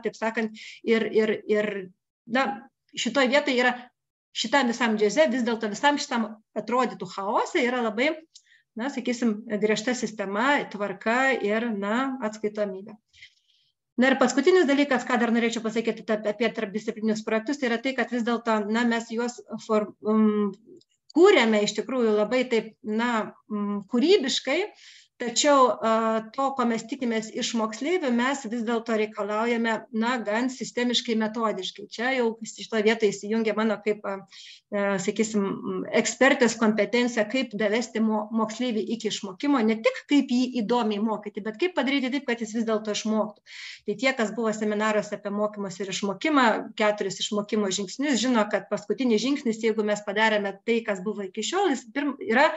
taip sakant, ir šitoje vietoje yra šitam visam džiaze, vis dėlto visam šitam atrodytų chaosai yra labai, sakysim, griežta sistema, tvarka ir, atskaitomybė. Ir paskutinis dalykas, ką dar norėčiau pasakyti apie tarpdisciplininius projektus, tai yra tai, kad vis dėlto mes juos kūrėme iš tikrųjų labai taip, kūrybiškai, tačiau to, ko mes tikimės iš moksleivių, mes vis dėlto reikalaujame, gan sistemiškai, metodiškai. Čia jau šitoje vietoje įsijungia mano kaip, sakysim, ekspertės kompetencija, kaip davesti moksleivį iki išmokimo, ne tik kaip jį įdomiai mokyti, bet kaip padaryti taip, kad jis vis dėlto išmoktų. Tai tie, kas buvo seminaruose apie mokymus ir išmokimą, 4 išmokimo žingsnius, žino, kad paskutinis žingsnis, jeigu mes padarėme tai, kas buvo iki šiol, jis yra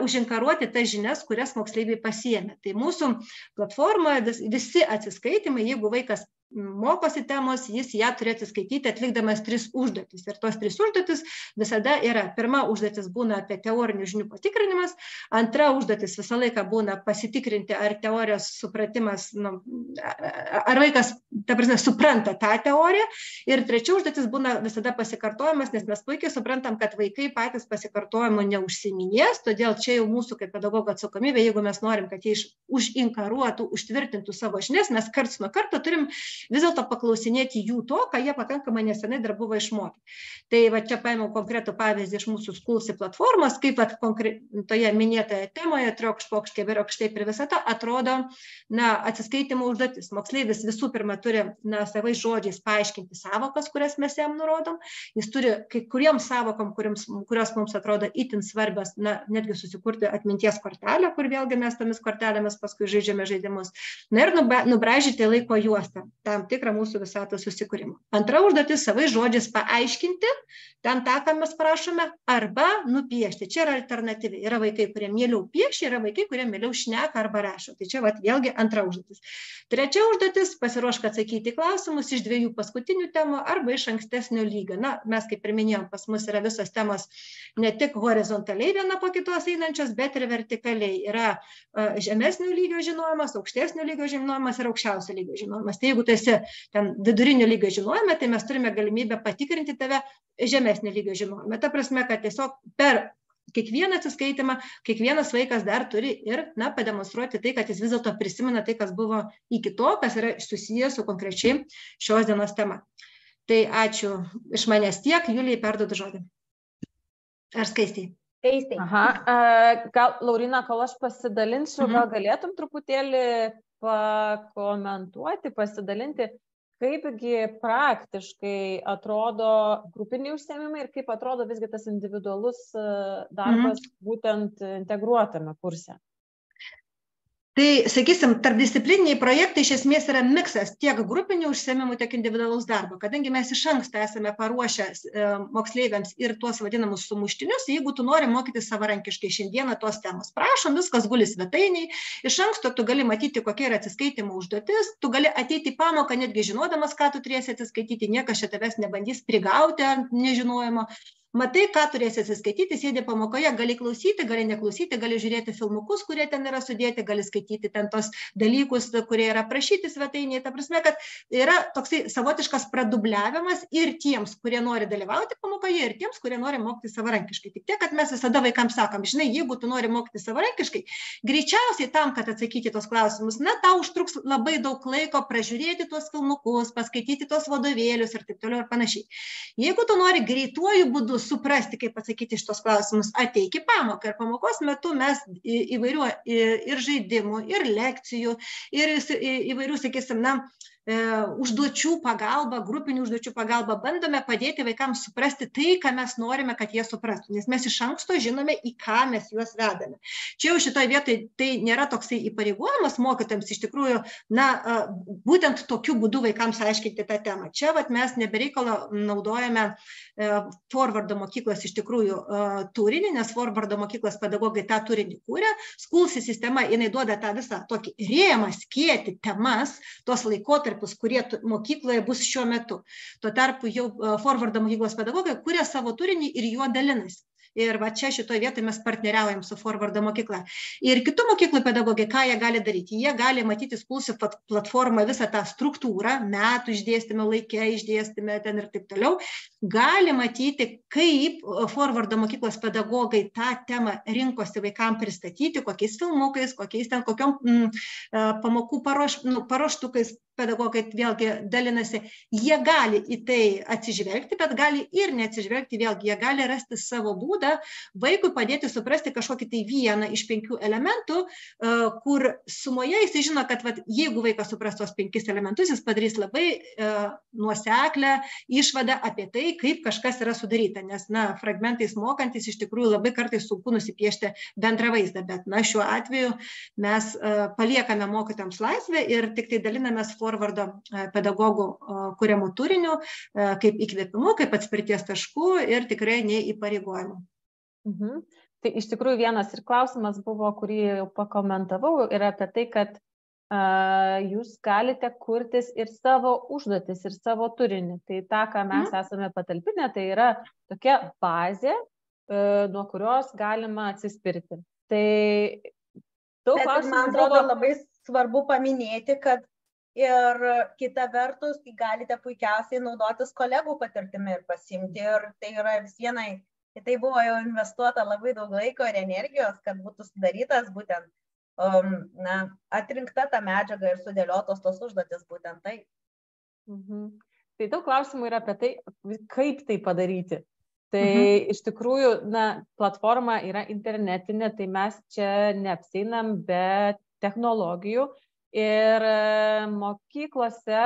užinkaruoti tas žinias, kurias moksleiviai pasiėmė. Tai mūsų platformoje visi atsiskaitimai, jeigu vaikas mokosi temos, jis ją turi atsiskaityti atlikdamas 3 užduotis. Ir tos 3 užduotis visada yra. Pirma užduotis būna apie teorinių žinių patikrinimas, antra užduotis visą laiką būna pasitikrinti, ar teorijos supratimas, ar vaikas, ta prasme, supranta tą teoriją. Ir trečia užduotis būna visada pasikartojimas, nes mes puikiai suprantam, kad vaikai patys pasikartojimo neužsiiminės, todėl čia jau mūsų kaip pedagogo atsakomybė, jeigu mes norim, kad jie užinkaruotų, užtvirtintų savo žinias, mes karts nuo karto turim vis dėlto paklausinėti jų to, ką jie pakankamai nesenai dar buvo išmokę. Tai va čia paėmiau konkretų pavyzdį iš mūsų Schoolsy platformos, kaip toje minėtoje temoje triokšt, pokšt, keberokšt, taip ir visą tą atrodo atsiskaitimo užduotis. Moksleivis visų pirma turi savais žodžiais paaiškinti sąvokas, kurias mes jam nurodom. Jis turi kai kuriems sąvokom, kurios mums atrodo itin svarbios, netgi susikurti atminties kortelę, kur vėlgi mes tomis kortelėmis paskui žaidžiame žaidimus. Ir nubraižyti laiko juostą tam tikrą mūsų visatos susikūrimą. Antra užduotis savais žodžiais paaiškinti tam tą, ką mes prašome, arba nupiešti. Čia yra alternatyvi. Yra vaikai, kurie mieliau piešia, yra vaikai, kurie mieliau šneka arba rašo. Tai čia vėlgi antra užduotis. Trečia užduotis - pasiruošk atsakyti klausimus iš 2 paskutinių temų arba iš ankstesnio lygio. Mes kaip ir minėjom, pas mus yra visos temos ne tik horizontaliai viena po kitos einančios, bet ir vertikaliai. Yra žemesnio lygio žinojimas, aukštesnio lygio žinojimas ir aukščiausio lygio žinojimas. Tai jeigu tu esi ten vidurinio lygio žinojime, tai mes turime galimybę patikrinti tave žemesnio lygio žinojime. Ta prasme, kad tiesiog per kiekvieną atsiskaitimą, kiekvienas vaikas dar turi ir pademonstruoti tai, kad jis vis dėlto prisimena tai, kas buvo iki to, kas yra susijęs su konkrečiai šios dienos tema. Tai ačiū iš manęs tiek, Julijai perduodu žodį. Ar Skaistiai? Skaistiai. Aha, gal, Laurina, kol aš pasidalinsiu, gal galėtum truputėlį pakomentuoti, pasidalinti, kaipgi praktiškai atrodo grupiniai užsiėmimai ir kaip atrodo visgi tas individualus darbas būtent integruotame kurse. Tai, sakysim, tarpdisciplininiai projektai iš esmės yra miksas tiek grupinių užsiėmimų, tiek individualaus darbo. Kadangi mes iš anksto esame paruošę moksleiviams ir tuos vadinamus sumuštinius, jeigu tu nori mokytis savarankiškai šiandieną tos temos, prašom, viskas guli svetainiai, iš anksto tu gali matyti, kokia yra atsiskaitimo užduotis, tu gali ateiti į pamoką netgi žinodamas, ką tu turėsi atsiskaityti, niekas čia tavęs nebandys prigauti ant nežinojimo. Matai, ką turėsi atsiskaityti, sėdė pamokoje, gali klausyti, gali neklausyti, gali žiūrėti filmukus, kurie ten yra sudėti, gali skaityti ten tos dalykus, kurie yra prašyti svetainėje. Ta prasme, kad yra toksai savotiškas pradubliavimas ir tiems, kurie nori dalyvauti pamokoje, ir tiems, kurie nori mokyti savarankiškai. Tik tiek, kad mes visada vaikams sakom, žinai, jeigu tu nori mokyti savarankiškai, greičiausiai tam, kad atsakyti tos klausimus, tau užtruks labai daug laiko pražiūrėti tuos filmukus, paskaityti tos vadovėlius ir taip toliau ir panašiai. Jeigu tu nori greituoju būdu suprasti, kaip atsakyti šitos klausimus, ateik į pamoką. Ir pamokos metu mes įvairių ir žaidimų, ir lekcijų, ir įvairių, sakysim, užduočių pagalba, grupinių užduočių pagalba bandome padėti vaikams suprasti tai, ką mes norime, kad jie suprastų, nes mes iš anksto žinome, į ką mes juos vedame. Čia jau šitoje vietoje tai nėra toksai įpareigojimas mokytojams, iš tikrųjų, būtent tokiu būdu vaikams aiškinti tą temą. Čia mes nebereikalo naudojame Forvardo mokyklos iš tikrųjų turinį, nes Forvardo mokyklos pedagogai tą turinį kūrė. Schoolsy sistema, jinai duoda tą visą tokį rėmą, skėti temas, tos laikotarpius, kurie mokykloje bus šiuo metu. Tuo tarpu jau Forvardo mokyklos pedagogai kūrė savo turinį ir juo dalinasi. Ir va čia šitoje vietoje mes partneriaujam su Forvardo mokykla. Ir kitų mokyklų pedagogai, ką jie gali daryti? Jie gali matyti Schoolsy platformą visą tą struktūrą, metų išdėstymę, laikę išdėstymę ten ir taip toliau. Gali matyti, kaip Forvardo mokyklos pedagogai tą temą rinkosi vaikams pristatyti, kokiais filmukais, kokiom pamokų paruoštukais pedagogai vėlgi dalinasi. Jie gali į tai atsižvelgti, bet gali ir neatsižvelgti vėlgi. Jie gali rasti savo būdą vaikui padėti suprasti kažkokį tai vieną iš 5 elementų, kur sumoje jis žino, kad jeigu vaikas supras tos 5 elementus, jis padarys labai nuoseklę išvadą apie tai, kaip kažkas yra sudaryta. Nes, fragmentais mokantis iš tikrųjų labai kartais sunku nusipiešti bendrą vaizdą, bet, šiuo atveju mes paliekame mokytojams laisvę ir tik tai dalinamės Forvardo pedagogų kuriamų turinių, kaip įkvėpimų, kaip atspirties taškų ir tikrai neįpareigojimų. Tai iš tikrųjų vienas ir klausimas buvo, kurį jau pakomentavau, yra apie tai, kad jūs galite kurtis ir savo užduotis, ir savo turinį. Tai tą, ką mes esame patalpinę, tai yra tokia bazė, nuo kurios galima atsispirti. Tai daug klausimų. Man atrodo labai svarbu paminėti, kad ir kita vertus, galite puikiausiai naudotis kolegų patirtimi ir pasimti. Ir tai yra vis vienai, tai buvo jau investuota labai daug laiko ir energijos, kad būtų sudarytas būtent atrinkta ta medžiaga ir sudėliotos tos užduotis būtent tai. Tai daug klausimų yra apie tai, kaip tai padaryti. Tai iš tikrųjų, platforma yra internetinė, tai mes čia neapseinam be technologijų. Ir mokyklose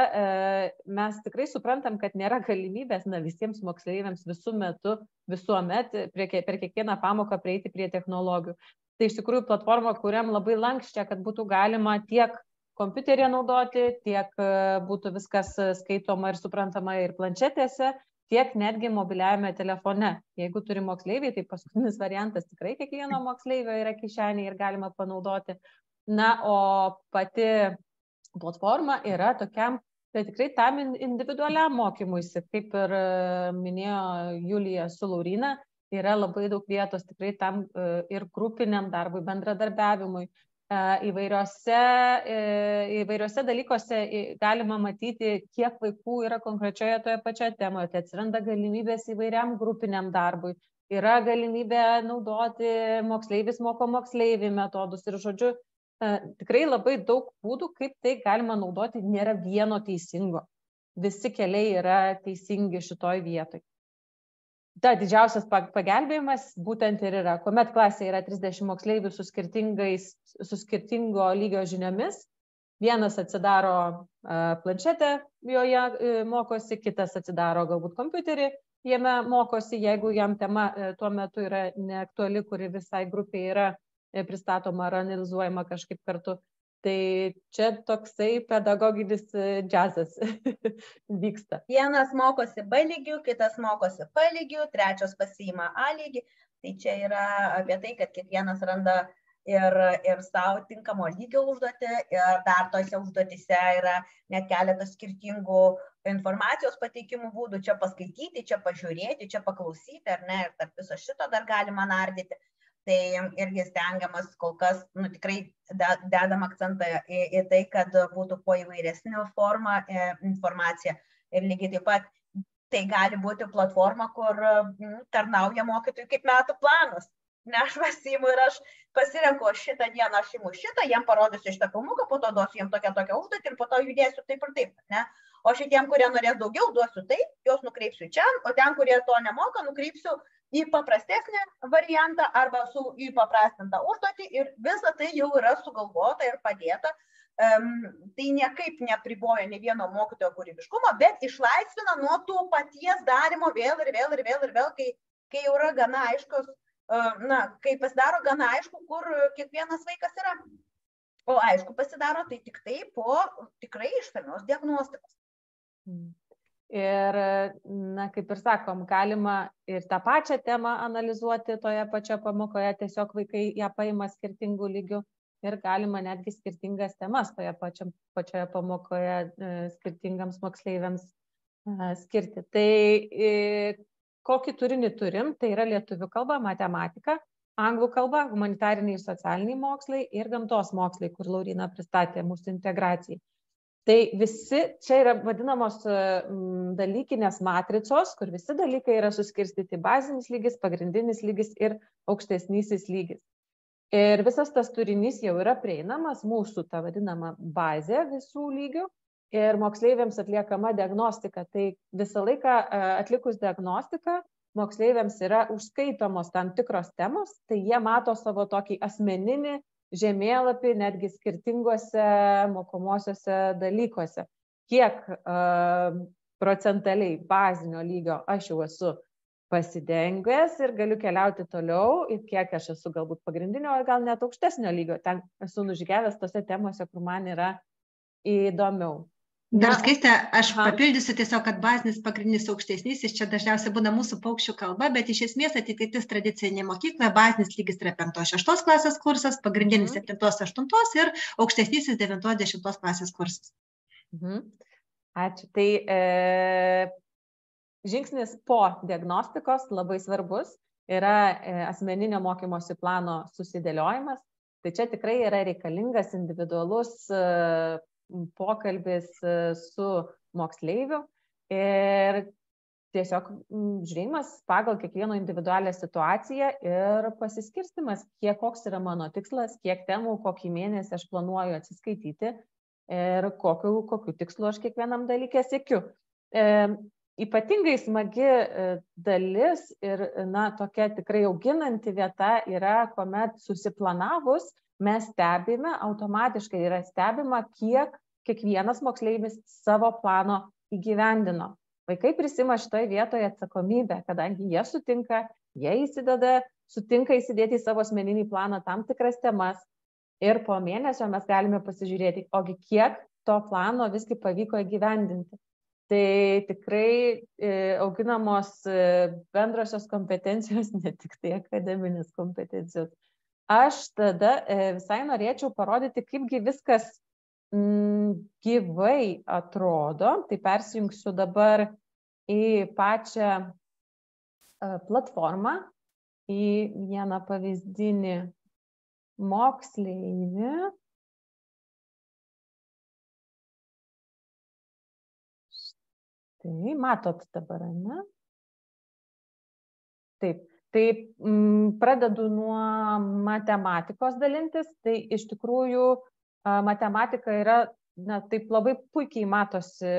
mes tikrai suprantam, kad nėra galimybės visiems moksleiviams visuomet per kiekvieną pamoką prieiti prie technologijų. Tai iš tikrųjų platformą kuriam labai lankščią, kad būtų galima tiek kompiuterį naudoti, tiek būtų viskas skaitoma ir suprantama ir planšetėse, tiek netgi mobiliajame telefone. Jeigu turi moksleiviai, tai paskutinis variantas tikrai kiekvieno moksleivio yra kišenėje ir galima panaudoti. O pati platforma yra tokiam, tai tikrai tam individualiam mokymuisi, kaip ir minėjo Julija su Lauryna, yra labai daug vietos tikrai tam ir grupiniam darbui, bendradarbiavimui. Įvairiose dalykuose galima matyti, kiek vaikų yra konkrečioje toje pačioje temoje. Tai atsiranda galimybės įvairiam grupiniam darbui. Yra galimybė naudoti moksleivis moko moksleivį metodus. Ir žodžiu, tikrai labai daug būdų, kaip tai galima naudoti, nėra vieno teisingo. Visi keliai yra teisingi šitoj vietoj. Ta didžiausias pagelbėjimas būtent ir yra, kuomet klasėje yra 30 moksleivių su skirtingo lygio žiniomis. Vienas atsidaro planšetę, joje mokosi, kitas atsidaro galbūt kompiuterį, jame mokosi, jeigu jam tema tuo metu yra neaktuali, kuri visai grupiai yra pristatoma ar analizuojama kažkaip kartu. Tai čia toksai pedagoginis džiazas vyksta. Vienas mokosi B lygių, kitas mokosi P lygių, trečias pasiima A lygį. Tai čia yra apie tai, kad kiekvienas randa ir savo tinkamo lygio užduotį, ir dar tose užduotise yra net keletas skirtingų informacijos pateikimų būdų. Čia paskaityti, čia pažiūrėti, čia paklausyti, ar ne, ir tarp viso šito dar galima nardyti. Tai irgi stengiamas kol kas, tikrai dedam akcentą į tai, kad būtų kuo įvairesnė forma informacija. Ir lygiai taip pat tai gali būti platforma, kur tarnauja mokytojui kaip metų planas. Ne, aš pasiimu ir aš pasirenku šitą dieną, aš imu šitą, jiem parodysiu šitą filmuką, po to duosiu jiem tokią užduotį ir po to judėsiu taip ir taip. Ne? O šitiem, kurie norės daugiau, duosiu taip, juos nukreipsiu čia, o ten, kurie to nemoka, nukreipsiu į paprastesnį variantą arba į paprastintą užduotį ir visa tai jau yra sugalvota ir padėta. Tai niekaip neapriboja ne vieno mokytojo kūrybiškumo, bet išlaisvina nuo tų paties darimo vėl ir vėl, kai jau yra gana aiškus, kai pasidaro gana aišku, kur kiekvienas vaikas yra. O aišku pasidaro tai tik tai po tikrai išsamios diagnostikos. Ir, kaip ir sakom, galima ir tą pačią temą analizuoti toje pačioje pamokoje, tiesiog vaikai ją paima skirtingų lygių ir galima netgi skirtingas temas toje pačioje pamokoje skirtingams moksleiviams skirti. Tai kokį turinį turim, tai yra lietuvių kalba, matematika, anglų kalba, humanitariniai ir socialiniai mokslai ir gamtos mokslai, kur Lauryna pristatė mūsų integracijai. Tai visi čia yra vadinamos dalykinės matricos, kur visi dalykai yra suskirstyti bazinis lygis, pagrindinis lygis ir aukštesnysis lygis. Ir visas tas turinys jau yra prieinamas, mūsų ta vadinama bazė visų lygių ir moksleiviams atliekama diagnostika. Tai visą laiką atlikus diagnostiką moksleiviams yra užskaitomos tam tikros temos, tai jie mato savo tokį asmeninį žemėlapį netgi skirtingose mokomosiuose dalykuose. Kiek procentaliai bazinio lygio aš jau esu pasidengęs ir galiu keliauti toliau ir kiek aš esu galbūt pagrindinio, gal net aukštesnio lygio. Ten esu nužygiavęs tose temose, kur man yra įdomiau. Dar Skaistė, aš papildysiu tiesiog, kad bazinis, pagrindinis, aukštesnysis, čia dažniausiai būna mūsų paukščių kalba, bet iš esmės ateitis tradicinė mokykla, bazinis lygis yra 5-6 klasės kursas, pagrindinis 7-8 ir aukštesnysis 9-10 klasės kursas. Ačiū. Tai žingsnis po diagnostikos labai svarbus yra asmeninio mokymosi plano susidėliojimas. Tai čia tikrai yra reikalingas individualus pokalbis su moksleiviu ir tiesiog žiūrėjimas pagal kiekvieno individualią situaciją ir pasiskirstimas, koks yra mano tikslas, kiek temų, kokį mėnesį aš planuoju atsiskaityti ir kokiu tikslu aš kiekvienam dalyke siekiu. Ypatingai smagi dalis ir tokia tikrai auginanti vieta yra, kuomet susiplanavus mes stebime, automatiškai yra stebima, kiek kiekvienas moksleivis savo plano įgyvendino. Vaikai prisima šitoje vietoje atsakomybę, kadangi jie sutinka, jie sutinka įsidėti į savo asmeninį planą tam tikras temas ir po mėnesio mes galime pasižiūrėti, ogi kiek to plano visgi pavyko įgyvendinti. Tai tikrai auginamos bendrosios kompetencijos, ne tik tai akademinės kompetencijos. Aš tada visai norėčiau parodyti, kaipgi viskas gyvai atrodo. Tai persijungsiu dabar į pačią platformą, į vieną pavyzdinį moksleivį. Tai matot dabar, ne? Taip. Tai pradedu nuo matematikos dalintis, tai iš tikrųjų matematika yra, taip labai puikiai matosi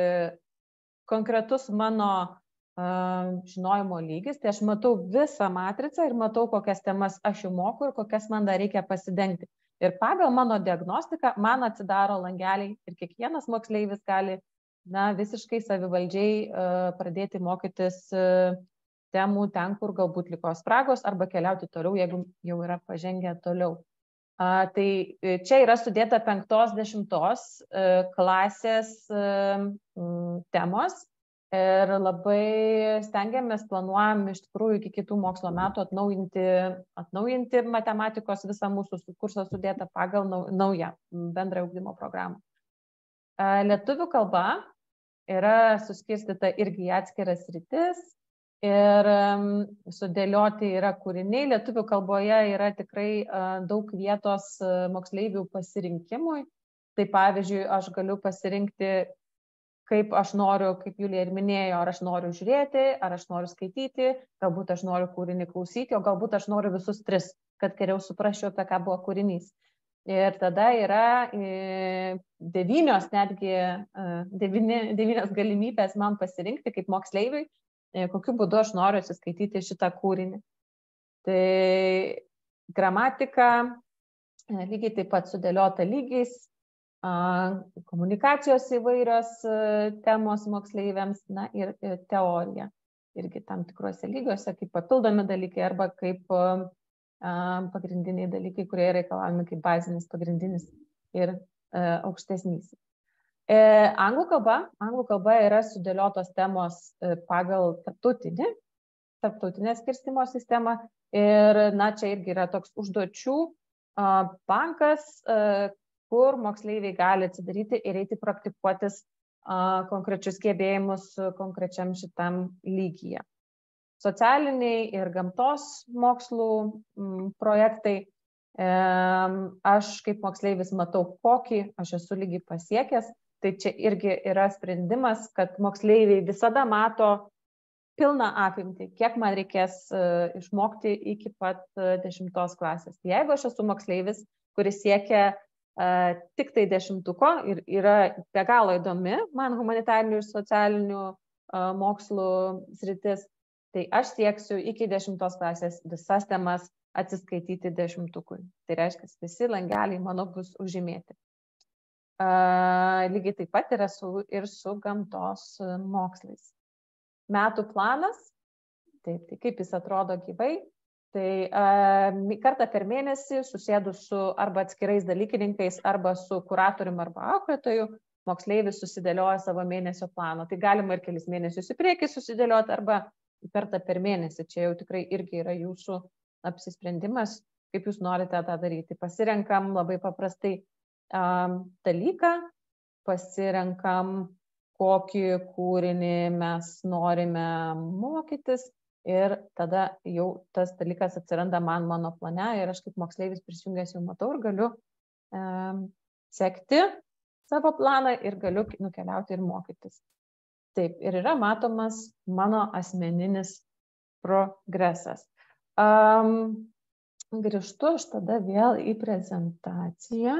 konkretus mano žinojimo lygis, tai aš matau visą matricą ir matau, kokias temas aš jau moku ir kokias man dar reikia pasidengti. Ir pagal mano diagnostiką man atsidaro langeliai ir kiekvienas moksleivis gali visiškai savivaldžiai pradėti mokytis temų ten, kur galbūt liko spragos, arba keliauti toliau, jeigu jau yra pažengę toliau. Tai čia yra sudėta 5-10 klasės temos ir labai stengiamės, planuojam iš tikrųjų iki kitų mokslo metų atnaujinti matematikos visą mūsų kursą sudėtą pagal naują bendrą ugdymo programą. Lietuvių kalba yra suskirstyta irgi į atskiras sritis. Ir sudėlioti yra kūriniai. Lietuvių kalboje yra tikrai daug vietos moksleivių pasirinkimui. Tai pavyzdžiui, aš galiu pasirinkti, kaip aš noriu, kaip Julija ir minėjo, ar aš noriu žiūrėti, ar aš noriu skaityti, galbūt aš noriu kūrinį klausyti, o galbūt aš noriu visus 3, kad geriau suprasčiau, apie ką buvo kūrinys. Ir tada yra 9 galimybės man pasirinkti kaip moksleiviui, kokiu būdu aš noriu atsiskaityti šitą kūrinį. Tai gramatika lygiai taip pat sudėliota lygiais, komunikacijos įvairios temos moksleiviams, ir teorija irgi tam tikrose lygiuose, kaip papildomi dalykai arba kaip pagrindiniai dalykai, kurie reikalavimi kaip bazinis, pagrindinis ir aukštesnysis. Anglų kalba yra sudėliotos temos pagal tarptautinę skirstymo sistemą ir čia irgi yra toks užduočių bankas, kur moksleiviai gali atsidaryti ir eiti praktikuotis konkrečius gebėjimus konkrečiam šitam lygyje. Socialiniai ir gamtos mokslų projektai. Aš kaip moksleivis matau, kokį aš esu lygį pasiekęs. Tai čia irgi yra sprendimas, kad moksleiviai visada mato pilną apimtį, kiek man reikės išmokti iki pat 10 klasės. Jeigu aš esu moksleivis, kuris siekia tik tai 10 ir yra be galo įdomi man humanitarinių ir socialinių mokslų sritis, tai aš sieksiu iki 10 klasės visas temas atsiskaityti 10. Tai reiškia, visi langeliai mano bus užžymėti. Lygiai taip pat yra ir su gamtos mokslais. Metų planas, tai kaip jis atrodo gyvai, tai kartą per mėnesį susėdus su arba atskirais dalykininkais, arba su kuratorium arba auklėtoju, moksleivis susidėlioja savo mėnesio planą. Tai galima ir kelis mėnesius į priekį susidėlioti arba kartą per mėnesį. Čia jau tikrai irgi yra jūsų apsisprendimas, kaip jūs norite tą daryti. Pasirenkam labai paprastai dalyką, pasirenkam, kokį kūrinį mes norime mokytis ir tada jau tas dalykas atsiranda mano plane ir aš kaip moksleivis prisijungęs jau matau ir galiu sekti savo planą ir galiu nukeliauti ir mokytis. Taip, ir yra matomas mano asmeninis progresas. Grįžtu aš tada vėl į prezentaciją.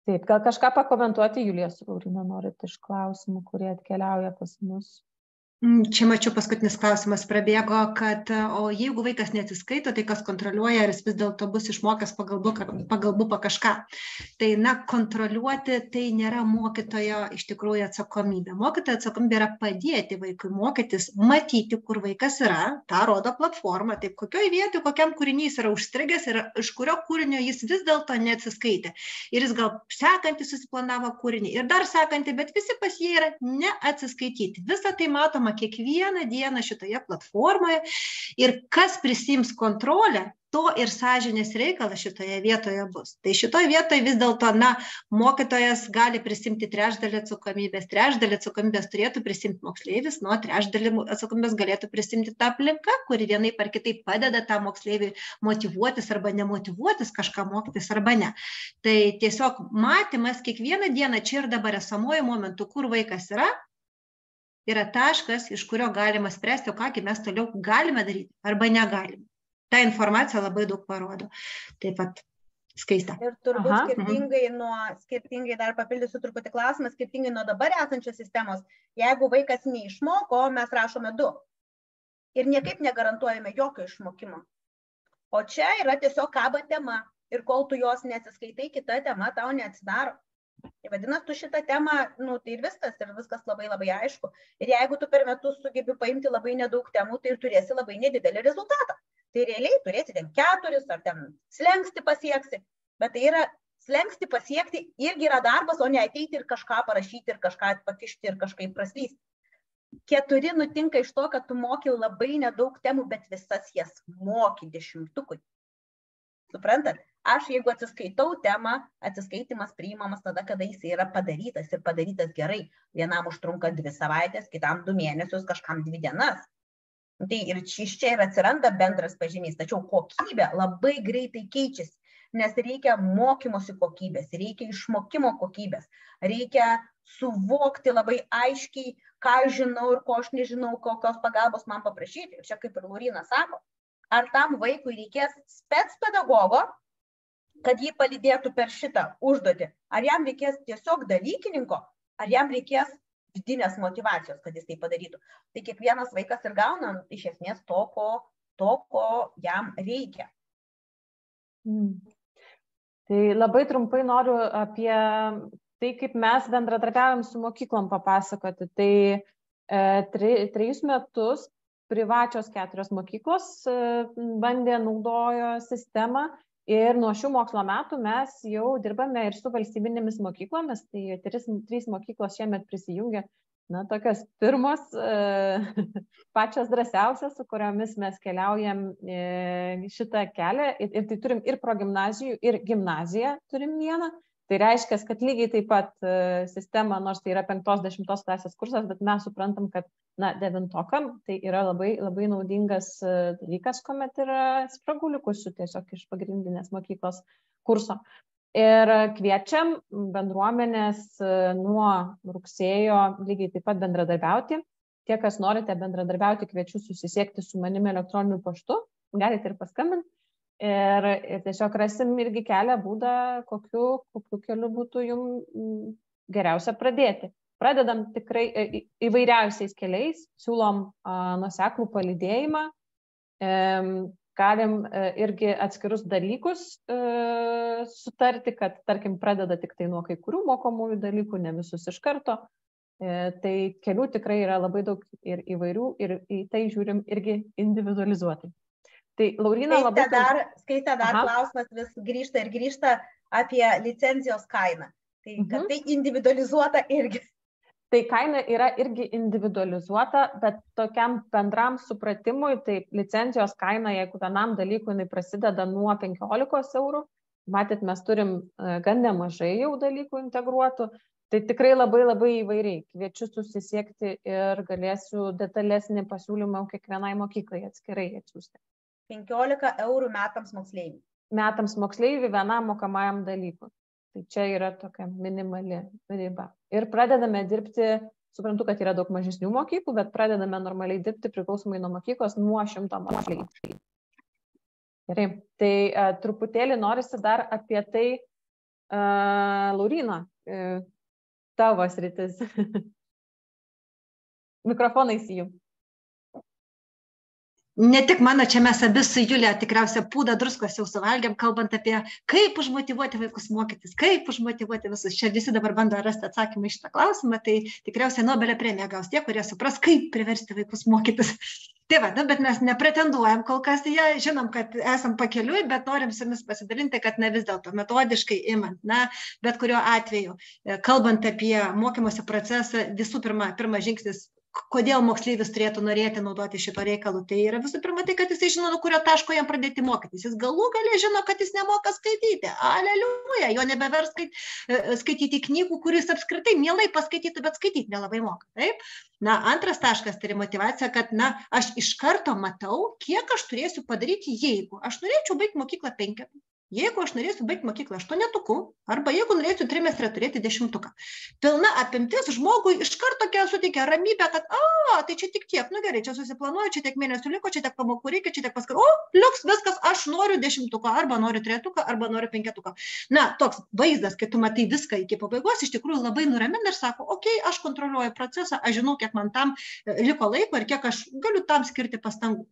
Taip, gal kažką pakomentuoti, Julija su Laurina, norite iš klausimų, kurie atkeliauja pas mus? Čia mačiau paskutinis klausimas prabėgo, kad o jeigu vaikas neatsiskaito, tai kas kontroliuoja, ar jis vis dėlto bus išmokęs pagal bupą kažką. Tai, kontroliuoti tai nėra mokytojo iš tikrųjų atsakomybė. Mokytojo atsakomybė yra padėti vaikui mokytis, matyti, kur vaikas yra, tą rodo platforma, taip kokioje vietoje, kokiam kūrinys yra užstrigęs ir iš kurio kūrinio jis vis dėlto neatsiskaitė. Ir jis gal sekantį susiplanavo kūrinį ir dar sekantį, bet visi pas jie yra neatsiskaityti. Visą tai matoma kiekvieną dieną šitoje platformoje ir kas prisiims kontrolę, to ir sąžinės reikalas šitoje vietoje bus. Tai šitoje vietoje vis dėlto, mokytojas gali prisimti trečdalį atsakomybės turėtų prisimti moksleivis, trečdalį atsakomybės galėtų prisimti tą aplinką, kuri vienaip ar kitaip padeda tą moksleivį motyvuotis arba nemotyvuotis kažką mokytis arba ne. Tai tiesiog matymas kiekvieną dieną čia ir dabar esamuoju momentu, kur vaikas yra taškas, iš kurio galima spręsti, o kągi mes toliau galime daryti arba negalime. Ta informacija labai daug parodo. Taip pat Skaista. Ir turbūt skirtingai dar papildysiu truputį klausimą, skirtingai nuo dabar esančios sistemos, jeigu vaikas neišmoko, mes rašome 2. Ir niekaip negarantuojame jokio išmokimo. O čia yra tiesiog kaba tema. Ir kol tu jos nesiskaitai, kita tema tau neatsidaro. Vadinasi, tu šitą temą, tai ir viskas labai labai aišku. Ir jeigu tu per metus sugebi paimti labai nedaug temų, tai ir turėsi labai nedidelį rezultatą. Tai realiai turėsi ten 4 ar ten slenksti pasieksi. Bet tai yra slenksti pasiekti irgi yra darbas, o ne ateiti ir kažką parašyti ir kažką pakišti ir kažkaip praslysti. 4 nutinka iš to, kad tu moki labai nedaug temų, bet visas jas moki 10-ukui. Suprantat? Aš jeigu atsiskaitau temą, atsiskaitimas priimamas tada, kada jis yra padarytas ir padarytas gerai. Vienam užtrunka 2 savaitės, kitam 2 mėnesius, kažkam 2 dienas. Tai ir čia ir atsiranda bendras pažymys, tačiau kokybė labai greitai keičiasi, nes reikia mokymosi kokybės, reikia išmokimo kokybės, reikia suvokti labai aiškiai, ką aš žinau ir ko aš nežinau, kokios pagalbos man paprašyti. Ir čia kaip ir Laurina sako, ar tam vaikui reikės specpedagogo, kad jį palydėtų per šitą užduotį, ar jam reikės tiesiog dalykininko, ar jam reikės vidinės motyvacijos, kad jis tai padarytų. Tai kiekvienas vaikas ir gauna iš esmės to, ko jam reikia. Tai labai trumpai noriu apie tai, kaip mes bendradarbiaujam su mokyklom papasakoti. Tai 3 metus privačios 4 mokyklos naudojo sistemą. Ir nuo šių mokslo metų mes jau dirbame ir su valstybinėmis mokyklomis, tai 3 mokyklos šiemet prisijungia, tokios pirmos, pačios drąsiausias, su kuriomis mes keliaujam šitą kelią. Ir tai turim ir progimnazijų, ir gimnaziją turim vieną. Tai reiškia, kad lygiai taip pat sistema, nors tai yra 5-10 klasės kursas, bet mes suprantam, kad 9-okam tai yra labai, labai naudingas dalykas, kuomet yra spragų likusių tiesiog iš pagrindinės mokyklos kurso. Ir kviečiam bendruomenės nuo rugsėjo lygiai taip pat bendradarbiauti. Tie, kas norite bendradarbiauti, kviečiu susisiekti su manimi elektroniniu paštu, galite ir paskambinti. Ir tiesiog rasim irgi kelią būdą, kokiu keliu būtų jums geriausia pradėti. Pradedam tikrai įvairiausiais keliais, siūlom nuoseklų palydėjimą, galim irgi atskirus dalykus sutarti, kad, tarkim, pradeda tik tai nuo kai kurių mokomųjų dalykų, ne visus iš karto. Tai kelių tikrai yra labai daug ir įvairių ir į tai žiūrim irgi individualizuotai. Tai Laurina labai... Skaita dar klausimas vis grįžta ir grįžta. apie licenzijos kainą. Tai, kad tai individualizuota irgi. Tai kaina yra irgi individualizuota, bet tokiam bendram supratimui, tai licencijos kaina, jeigu vienam dalykui jinai prasideda nuo 15 eurų, matyt, mes turim gan nemažai jau dalykų integruotų, tai tikrai labai labai įvairiai. Kviečiu susisiekti ir galėsiu detalesnį pasiūlymą kiekvienai mokyklai atskirai atsiųsti. 15 eurų metams moksleiviui. Metams moksleiviui vienam mokamajam dalykui. Tai čia yra tokia minimali riba. Ir pradedame dirbti, suprantu, kad yra daug mažesnių mokyklų, bet pradedame normaliai dirbti priklausomai nuo mokyklos nuo 100 moksleivių. Gerai, tai truputėlį norisi dar apie tai, Lauryna, tavo sritis. Mikrofonai įsijų. Ne tik mano, čia mes abi su Julija tikriausiai pūdą druskos jau suvalgėm, kalbant apie kaip užmotyvuoti vaikus mokytis, kaip užmotyvuoti visus. Čia visi dabar bando rasti atsakymą į šitą klausimą, tai tikriausiai Nobelio premiją gaus tie, kurie supras, kaip priversti vaikus mokytis. Tai va, bet mes nepretenduojam kol kas į ją, žinom, kad esam pakeliui, bet norim su jumis pasidalinti, kad vis dėlto metodiškai imant, bet kuriuo atveju, kalbant apie mokymosi procesą, visų pirmas žingsnis, kodėl moksleivis turėtų norėti naudoti šito reikalu. Tai yra visų pirma tai, kad jisai žino, nuo kurio taško jam pradėti mokytis. Jis galų gale žino, kad jis nemoka skaityti. Aleliuja, jo nebevers skaityti knygų, kuris apskritai mielai paskaitytų, bet skaityti nelabai moka. Taip? Antras taškas tai motyvacija, kad aš iš karto matau, kiek aš turėsiu padaryti, jeigu aš norėčiau baigti mokyklą 5. Jeigu aš norėsiu baigti mokyklą 8, arba jeigu norėsiu trimestrą turėti 10. Pilna apimtis žmogui iš karto suteikia ramybę, kad, tai čia tik tiek, gerai, čia susiplanuoju, čia tiek mėnesių liko, čia tiek pamokų reikia, čia tiek paskui, liuks, viskas, aš noriu 10, arba noriu 3, arba noriu 5. Toks vaizdas, kai tu matai viską iki pabaigos, iš tikrųjų labai nuramina ir sako, aš kontroliuoju procesą, aš žinau, kiek man tam liko laiko ir kiek aš galiu tam skirti pastangų.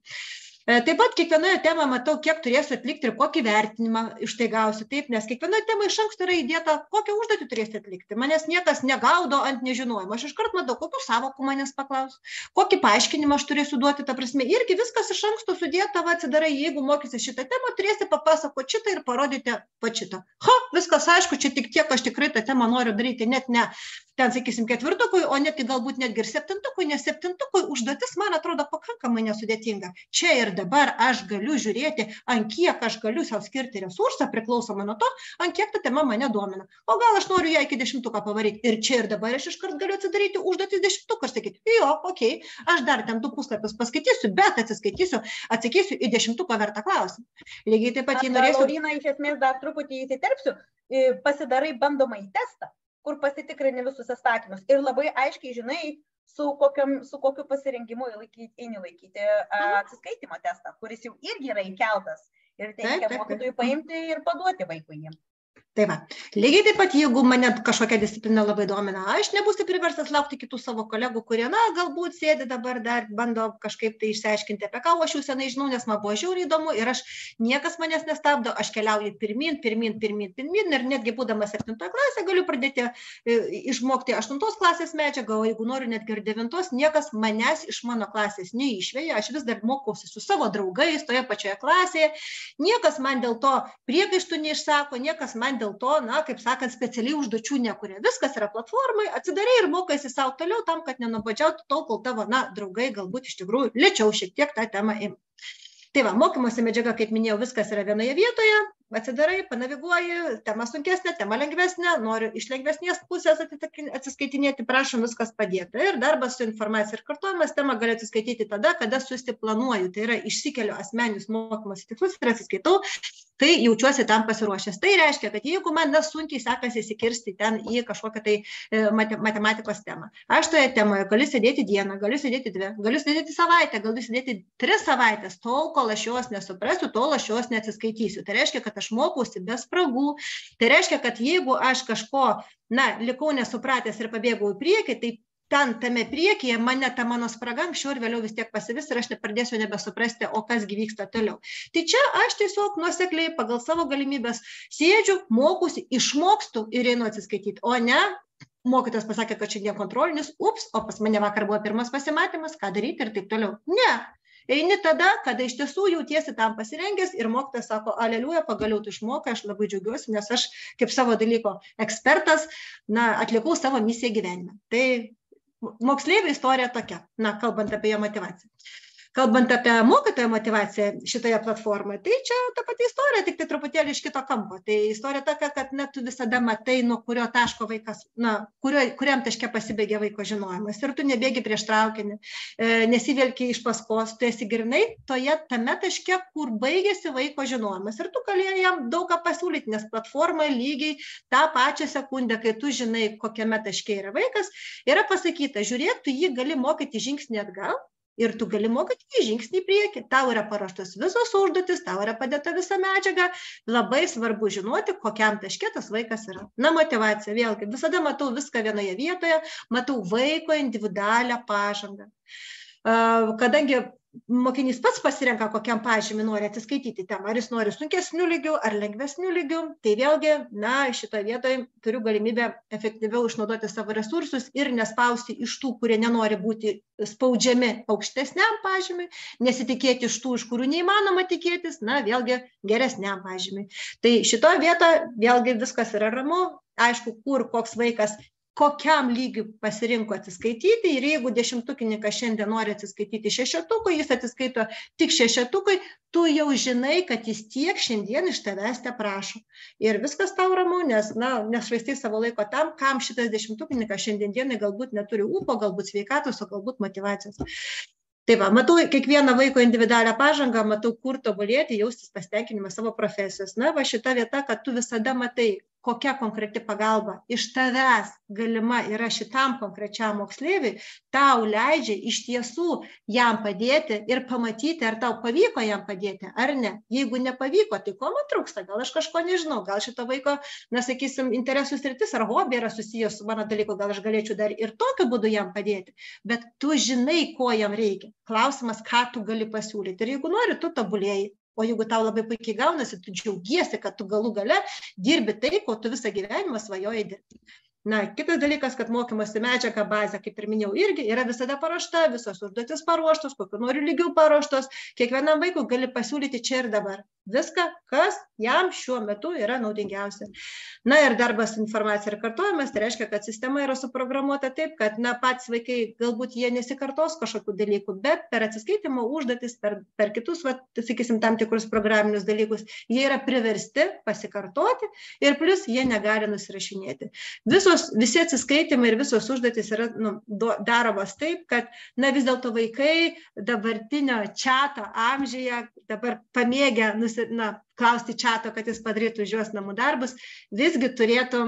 Taip pat kiekvienoje temoje matau, kiek turėsiu atlikti ir kokį vertinimą iš tai gausiu. Taip, nes kiekvienoje temoje iš anksto yra įdėta, kokią užduotį turėsi atlikti. Manęs niekas negaudo ant nežinojimo. Aš iškart matau, kokių sąvokų manęs paklaus, kokį paaiškinimą aš turėsiu duoti, ta prasme. Irgi viskas iš anksto sudėta, atsidarai, jeigu mokysi šitą temą, turėsi papasakoti šitą ir parodyti šitą. Viskas aišku, čia tik tiek, aš tikrai tą temą noriu daryti, net ne ten, sakysim, 4, o netgi galbūt netgi ir 7, nes 7 užduotis, man atrodo, pakankamai nesudėtinga. Čia ir dabar aš galiu žiūrėti, ant kiek aš galiu savo skirti resursą, priklausomai nuo to, ant kiek ta tema mane domina. O gal aš noriu ją iki 10 pavaryti. Ir čia ir dabar aš iškart galiu atsidaryti užduotis 10 ir sakyti, aš dar ten 2 puslapius paskaitysiu, bet atsakysiu į 10 vertą klausimą. Lygiai taip pat, jei norėsiu... Laurina, iš esmės dar truputį įsiterpsiu, pasidarai bandomąjį testą, kur pasitikrini visus atsakymus ir labai aiškiai žinai, su kokiu pasirengimu eini laikyti atsiskaitimo testą, kuris jau irgi yra įkeltas ir reikia mokytojui paimti ir paduoti vaikui jiems. Tai va, lygiai taip pat, jeigu mane kažkokia disciplina labai domina, aš nebūsiu priverstas laukti kitų savo kolegų, kurie, galbūt sėdi dabar dar, bando kažkaip tai išsiaiškinti, apie ką aš jau senai žinau, nes man buvo žiauriai įdomu ir niekas manęs nestabdo, aš keliauju pirmyn ir netgi būdamas 7 klasė galiu pradėti išmokti 8 klasės medžiagą, o jeigu noriu netgi ir 9, niekas manęs iš mano klasės neišveja, aš vis dar mokausi su savo draugais toje pačioje klasėje, niekas man dėl to priekaištų neišsako, niekas man dėl to, kaip sakant, specialiai užduočių nekuria. Viskas yra platformai, atsidarai ir mokaisi savo toliau tam, kad nenubadžiautų tol, kol tavo, draugai galbūt iš tikrųjų lėčiau šiek tiek tą temą ima. Tai va, mokymosi medžiaga, kaip minėjau, viskas yra vienoje vietoje, atsidarai, panaviguoji, tema sunkesnė, tema lengvesnė, noriu iš lengvesnės pusės atsiskaitinėti, prašom, viskas padėta. Ir darbas su informacija ir kartojimas, temą gali atsiskaityti tada, kada susiplanuoju, tai yra išsikeliu asmeninius mokymosi tikslus ir atsiskaitau, tai jaučiuosi tam pasiruošęs. Tai reiškia, kad jeigu man sunkiai sekasi įsikirsti ten į kažkokią tai matematikos temą, aš toje temoje galiu sėdėti dieną, galiu sėdėti 2, galiu sėdėti savaitę, galiu sėdėti 3 savaitės, tol, kol aš jos nesuprasiu, tol aš jos neatsiskaitysiu. Tai reiškia, kad aš mokausi be spragų. Tai reiškia, kad jeigu aš kažko, likau nesupratęs ir pabėgau į priekį, tai tame priekyje ta mano spraga anksčiau ir vėliau vis tiek pasivis ir aš nepradėsiu nebesuprasti, o kas gi vyksta toliau. Tai čia aš tiesiog nuosekliai pagal savo galimybės sėdžiu, mokausi, išmokstu ir einu atsiskaityti, o ne mokytojas pasakė, kad šiandien kontrolinis, o pas mane vakar buvo pirmas pasimatymas, ką daryti ir taip toliau. Ne. Eini tada, kada iš tiesų jautiesi tam pasirengęs ir mokytojas sako, aleliuja, pagaliau tu išmokai, aš labai džiaugiuosi, nes aš kaip savo dalyko ekspertas, atlikau savo misiją gyvenime. Tai moksleivių istorija tokia, kalbant apie jo motivaciją. Kalbant apie mokytojo motivaciją šitoje platformoje, tai čia ta pati istorija, tik tai truputėlį iš kito kampo. Tai istorija tokia, kad tu visada matai, nuo kurio taško vaikas, kuriam taške pasibaigia vaiko žinojimas. Ir tu nebėgi prieš traukinį, nesivelki iš paskos, tu esi grinai tame taške, kur baigėsi vaiko žinojimas. Ir tu galėjai jam daug ką pasiūlyti, nes platforma lygiai tą pačią sekundę, kai tu žinai, kokiame taške yra vaikas, yra pasakyta, žiūrėk, tu jį gali mokyti žingsnį atgal, ir tu gali mokyti į žingsnį į priekį. Tau yra paruoštos visos užduotis, tau yra padėta visa medžiaga. Labai svarbu žinoti, kokiam taške tas vaikas yra. Motivacija, vėlgi, visada matau viską vienoje vietoje, matau vaiko individualią pažangą. Kadangi mokinys pats pasirenka, kokiam pažymį nori atsiskaityti temą, ar jis nori sunkesnių lygių ar lengvesnių lygių, tai vėlgi, šitoje vietoje turiu galimybę efektyviau išnaudoti savo resursus ir nespausti iš tų, kurie nenori būti spaudžiami aukštesniam pažymiui, nesitikėti iš tų, iš kurių neįmanoma tikėtis, vėlgi geresniam pažymiui. Tai šitoje vietoje vėlgi viskas yra ramu, aišku, kur koks vaikas kokiam lygiui pasirinko atsiskaityti ir jeigu dešimtukininkas šiandien nori atsiskaityti šešetukui, jis atsiskaito tik šešetukui, tu jau žinai, kad jis tiek šiandien iš tavęs te prašo. Ir viskas tau ramu, nes nešvaistai savo laiko tam, kam šitas dešimtukininkas šiandien dienai galbūt neturi ūpo, galbūt sveikatos, o galbūt motyvacijos. Tai va, matau kiekvieną vaiko individualią pažangą, matau, kur tobulėti, jaustis pasitenkinimą savo profesijos. Va šita vieta, kad tu visada matai, kokia konkreti pagalba iš tavęs galima yra šitam konkrečiam moksleiviui, tau leidžia iš tiesų jam padėti ir pamatyti, ar tau pavyko jam padėti, ar ne. Jeigu nepavyko, tai ko man trūksta, gal aš kažko nežinau, gal šito vaiko, sakysim, interesų sritis ar hobį yra susijęs su mano dalyku, gal aš galėčiau dar ir tokiu būdu jam padėti, bet tu žinai, ko jam reikia. Klausimas, ką tu gali pasiūlyti. Ir jeigu nori, tu tobulėjai. O jeigu tau labai puikiai gaunasi, tu džiaugiesi, kad tu galų gale dirbi tai, ko tu visą gyvenimą svajojai dirbti. Kitas dalykas, kad mokymosi medžiaga bazė, kaip ir minėjau, irgi yra visada paruošta, visos užduotis paruoštos, kokiu noriu lygių paruoštos, kiekvienam vaikui gali pasiūlyti čia ir dabar. Viską, kas jam šiuo metu yra naudingiausia. Ir darbas informacija ir kartojimas, tai reiškia, kad sistema yra suprogramuota taip, kad patys vaikai galbūt jie nesikartos kažkokių dalykų, bet per atsiskaitimo užduotis, per kitus, sakysim, tam tikrus programinius dalykus, jie yra priversti pasikartoti ir plus jie negali nusirašinėti. Visi atsiskaitimai ir visos užduotys yra daromos taip, kad vis dėlto vaikai dabartinio čato amžiuje, dabar pamėgę klausti čato, kad jis padarytų už juos namų darbus, visgi turėtų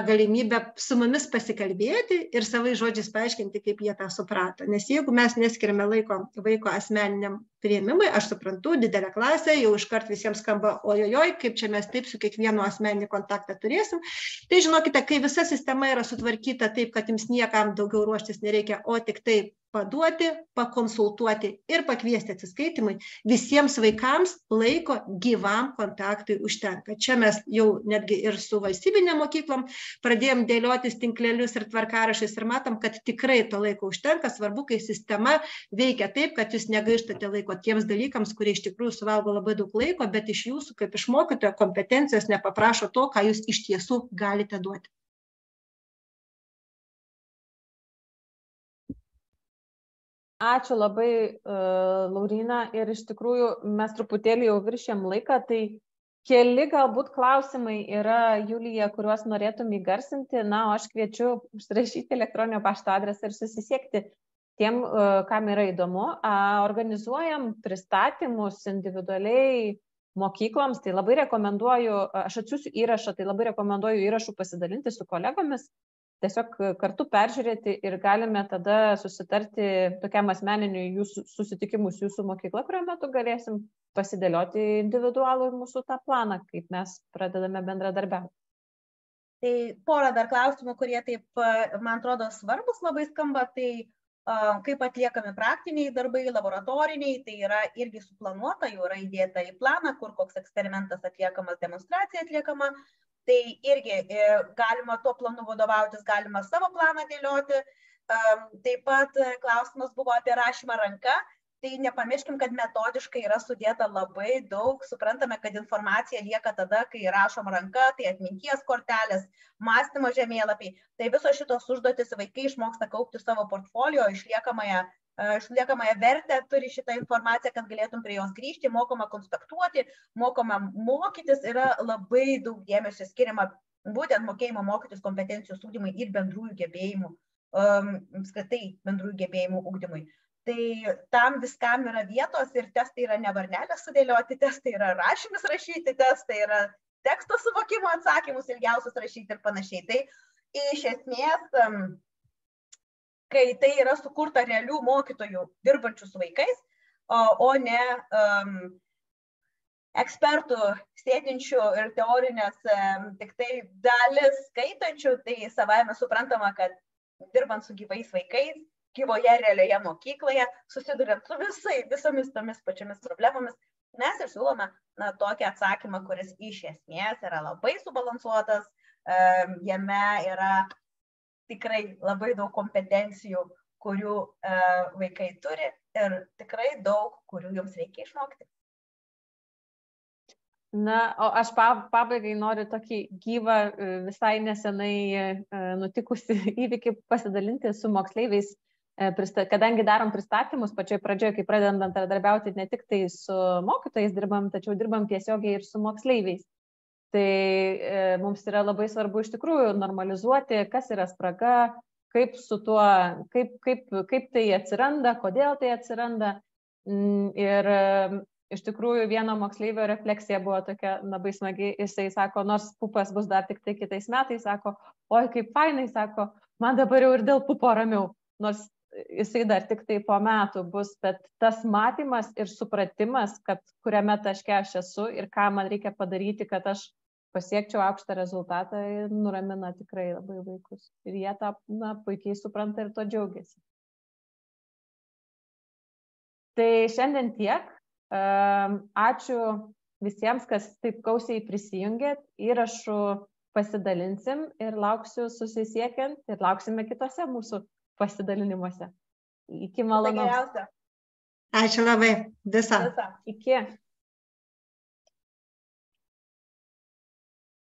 galimybę su mumis pasikalbėti ir savai žodžiais paaiškinti, kaip jie tą suprato. Nes jeigu mes neskiriame laiko vaiko asmeniniam priėmimui, aš suprantu, didelė klasė, jau iškart visiems skamba ojojoj, kaip čia mes taip su kiekvienu asmeninį kontaktą turėsim. Tai žinokite, kai visa sistema yra sutvarkyta taip, kad jums niekam daugiau ruoštis nereikia, o tik tai paduoti, pakonsultuoti ir pakviesti atsiskaitimui, visiems vaikams laiko gyvam kontaktui užtenka. Čia mes jau netgi ir su valstybinėm mokyklom pradėjom dėliotis tinklelius ir tvarkaraščius ir matom, kad tikrai to laiko užtenka. Svarbu, kai sistema veikia taip, kad jūs negaištate laiko tiems dalykams, kurie iš tikrųjų suvalgo labai daug laiko, bet iš jūsų kaip iš mokytojo kompetencijos nepaprašo to, ką jūs iš tiesų galite duoti. Ačiū labai, Lauryna, ir iš tikrųjų mes truputėlį jau viršėm laiką, tai keli galbūt klausimai yra, Julija, kuriuos norėtum įgarsinti, o aš kviečiu užsirašyti elektroninio pašto adresą ir susisiekti tiem, kam yra įdomu. Organizuojam pristatymus individualiai mokykloms, tai labai rekomenduoju, aš atsiųsiu įrašą, tai labai rekomenduoju įrašų pasidalinti su kolegomis, tiesiog kartu peržiūrėti ir galime tada susitarti tokiam asmeniniui jūsų susitikimus jūsų mokykla, kurio metu galėsim pasidėlioti individualų mūsų tą planą, kaip mes pradedame bendradarbiauti. Tai porą dar klausimų, kurie taip, man atrodo, svarbus labai skamba, tai kaip atliekami praktiniai darbai, laboratoriniai, tai yra irgi suplanuota, jau yra įdėta į planą, kur koks eksperimentas atliekamas, demonstracija atliekama. Tai irgi galima tuo planu vadovautis, galima savo planą dėlioti. Taip pat klausimas buvo apie rašymą ranka. tai nepamirškim, kad metodiškai yra sudėta labai daug, suprantame, kad informacija lieka tada, kai rašom ranka, tai atminties kortelės, mąstymo žemėlapiai, tai visos šitos užduotis vaikai išmoksta kaupti savo portfolio, išliekamąją vertę, turi šitą informaciją, kad galėtum prie jos grįžti, mokoma konspektuoti, mokoma mokytis, yra labai daug dėmesio skiriama būtent mokėjimo mokytis kompetencijos ugdymui ir bendrųjų gebėjimų, apskritai bendrųjų gebėjimų ugdymui. Tai tam viskam yra vietos ir testai yra ne varnelės sudėlioti, testai yra rašymus rašyti, testai yra teksto suvokimo atsakymus ilgiausius rašyti ir panašiai. Tai iš esmės, kai tai yra sukurta realių mokytojų dirbančių su vaikais, o ne ekspertų sėdinčių ir teorinės tik tai dalis skaitančių, tai savaime suprantama, kad dirbant su gyvais vaikais, gyvoje realioje mokykloje, susiduriant su visomis tomis pačiomis problemomis, mes ir siūlome tokį atsakymą, kuris iš esmės yra labai subalansuotas, jame yra tikrai labai daug kompetencijų, kurių vaikai turi ir tikrai daug, kurių jums reikia išmokti. Na, o aš pabaigai noriu tokį gyvą, visai nesenai nutikusi įvykį pasidalinti su moksleiviais, kadangi darom pristatymus pačioj pradžioje, kai pradedam bendradarbiauti ne tik tai su mokytojais dirbam, tačiau dirbam tiesiogiai ir su moksleiviais. Tai mums yra labai svarbu iš tikrųjų normalizuoti, kas yra spraga, kaip su tuo, kaip tai atsiranda, kodėl tai atsiranda. Ir iš tikrųjų vieno moksleivio refleksija buvo tokia labai smagi, jisai sako, nors pupas bus dar tik tai kitais metais, sako, oi kaip fainai, sako, man dabar jau ir dėl pupo ramiau, nors jisai dar tik tai po metų bus, bet tas matymas ir supratimas, kad kuriame taške aš esu ir ką man reikia padaryti, kad aš pasiekčiau aukštą rezultatą, nuramina tikrai labai vaikus. Ir jie tą puikiai supranta ir to džiaugiasi. Tai šiandien tiek. Ačiū visiems, kas taip gausiai prisijungėt, įrašų pasidalinsim ir lauksiu susisiekiant ir lauksime kitose mūsų pasidalinimuose. Iki malonaus. Ačiū labai. Visą. Iki.